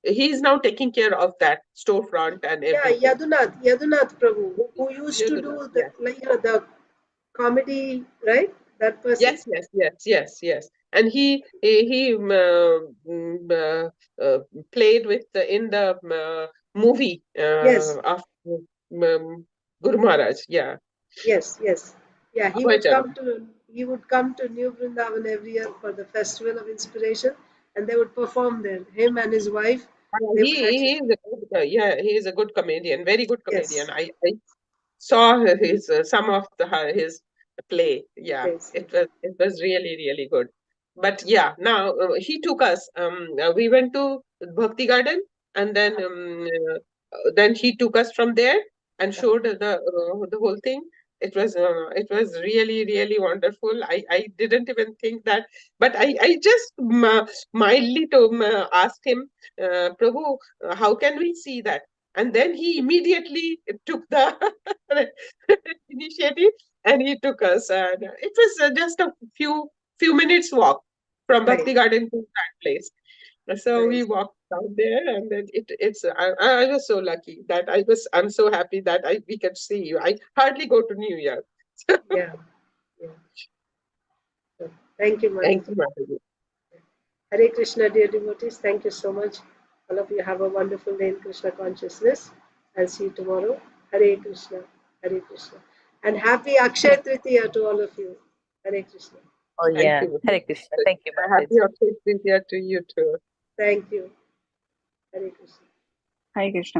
he is now taking care of that storefront and everything. Yadunath Prabhu, who used to Yadunath, do the comedy, right? That person. Yes. And he played with in the movie Yes, of Guru Maharaj. Yeah. yes. Yeah, Abhay Charan. he would come to New Vrindavan every year for the Festival of Inspiration, and they would perform there. Him and his wife, they would He actually. is a good, he is a good comedian, very good comedian. Yes, I saw his some of his play. Yeah, yes, it was really good. But yeah, now he took us. We went to Bhakti Garden, and then he took us from there and showed the whole thing. It was really wonderful. I didn't even think that, but I just mildly asked him, Prabhu, how can we see that? And then he immediately took the initiative and he took us. And it was just a few minutes walk from right, Bhakti Garden to that place. So we nice. walked down there, and then I was so lucky that I'm so happy that we could see you. I hardly go to New York. Yeah, yeah. So, thank you, Thank Mataji. you, Mataji. Hare Krishna, dear devotees. Thank you so much. All of you have a wonderful day in Krishna consciousness. I'll see you tomorrow. Hare Krishna, Hare Krishna. And happy Akshaya Tritiya to all of you. Hare Krishna. Oh Thank yeah, you. Hare Krishna. Thank you, Happy Mataji. Akshaya Tritiya to you too. Thank you. Hare Krishna. Hare Krishna.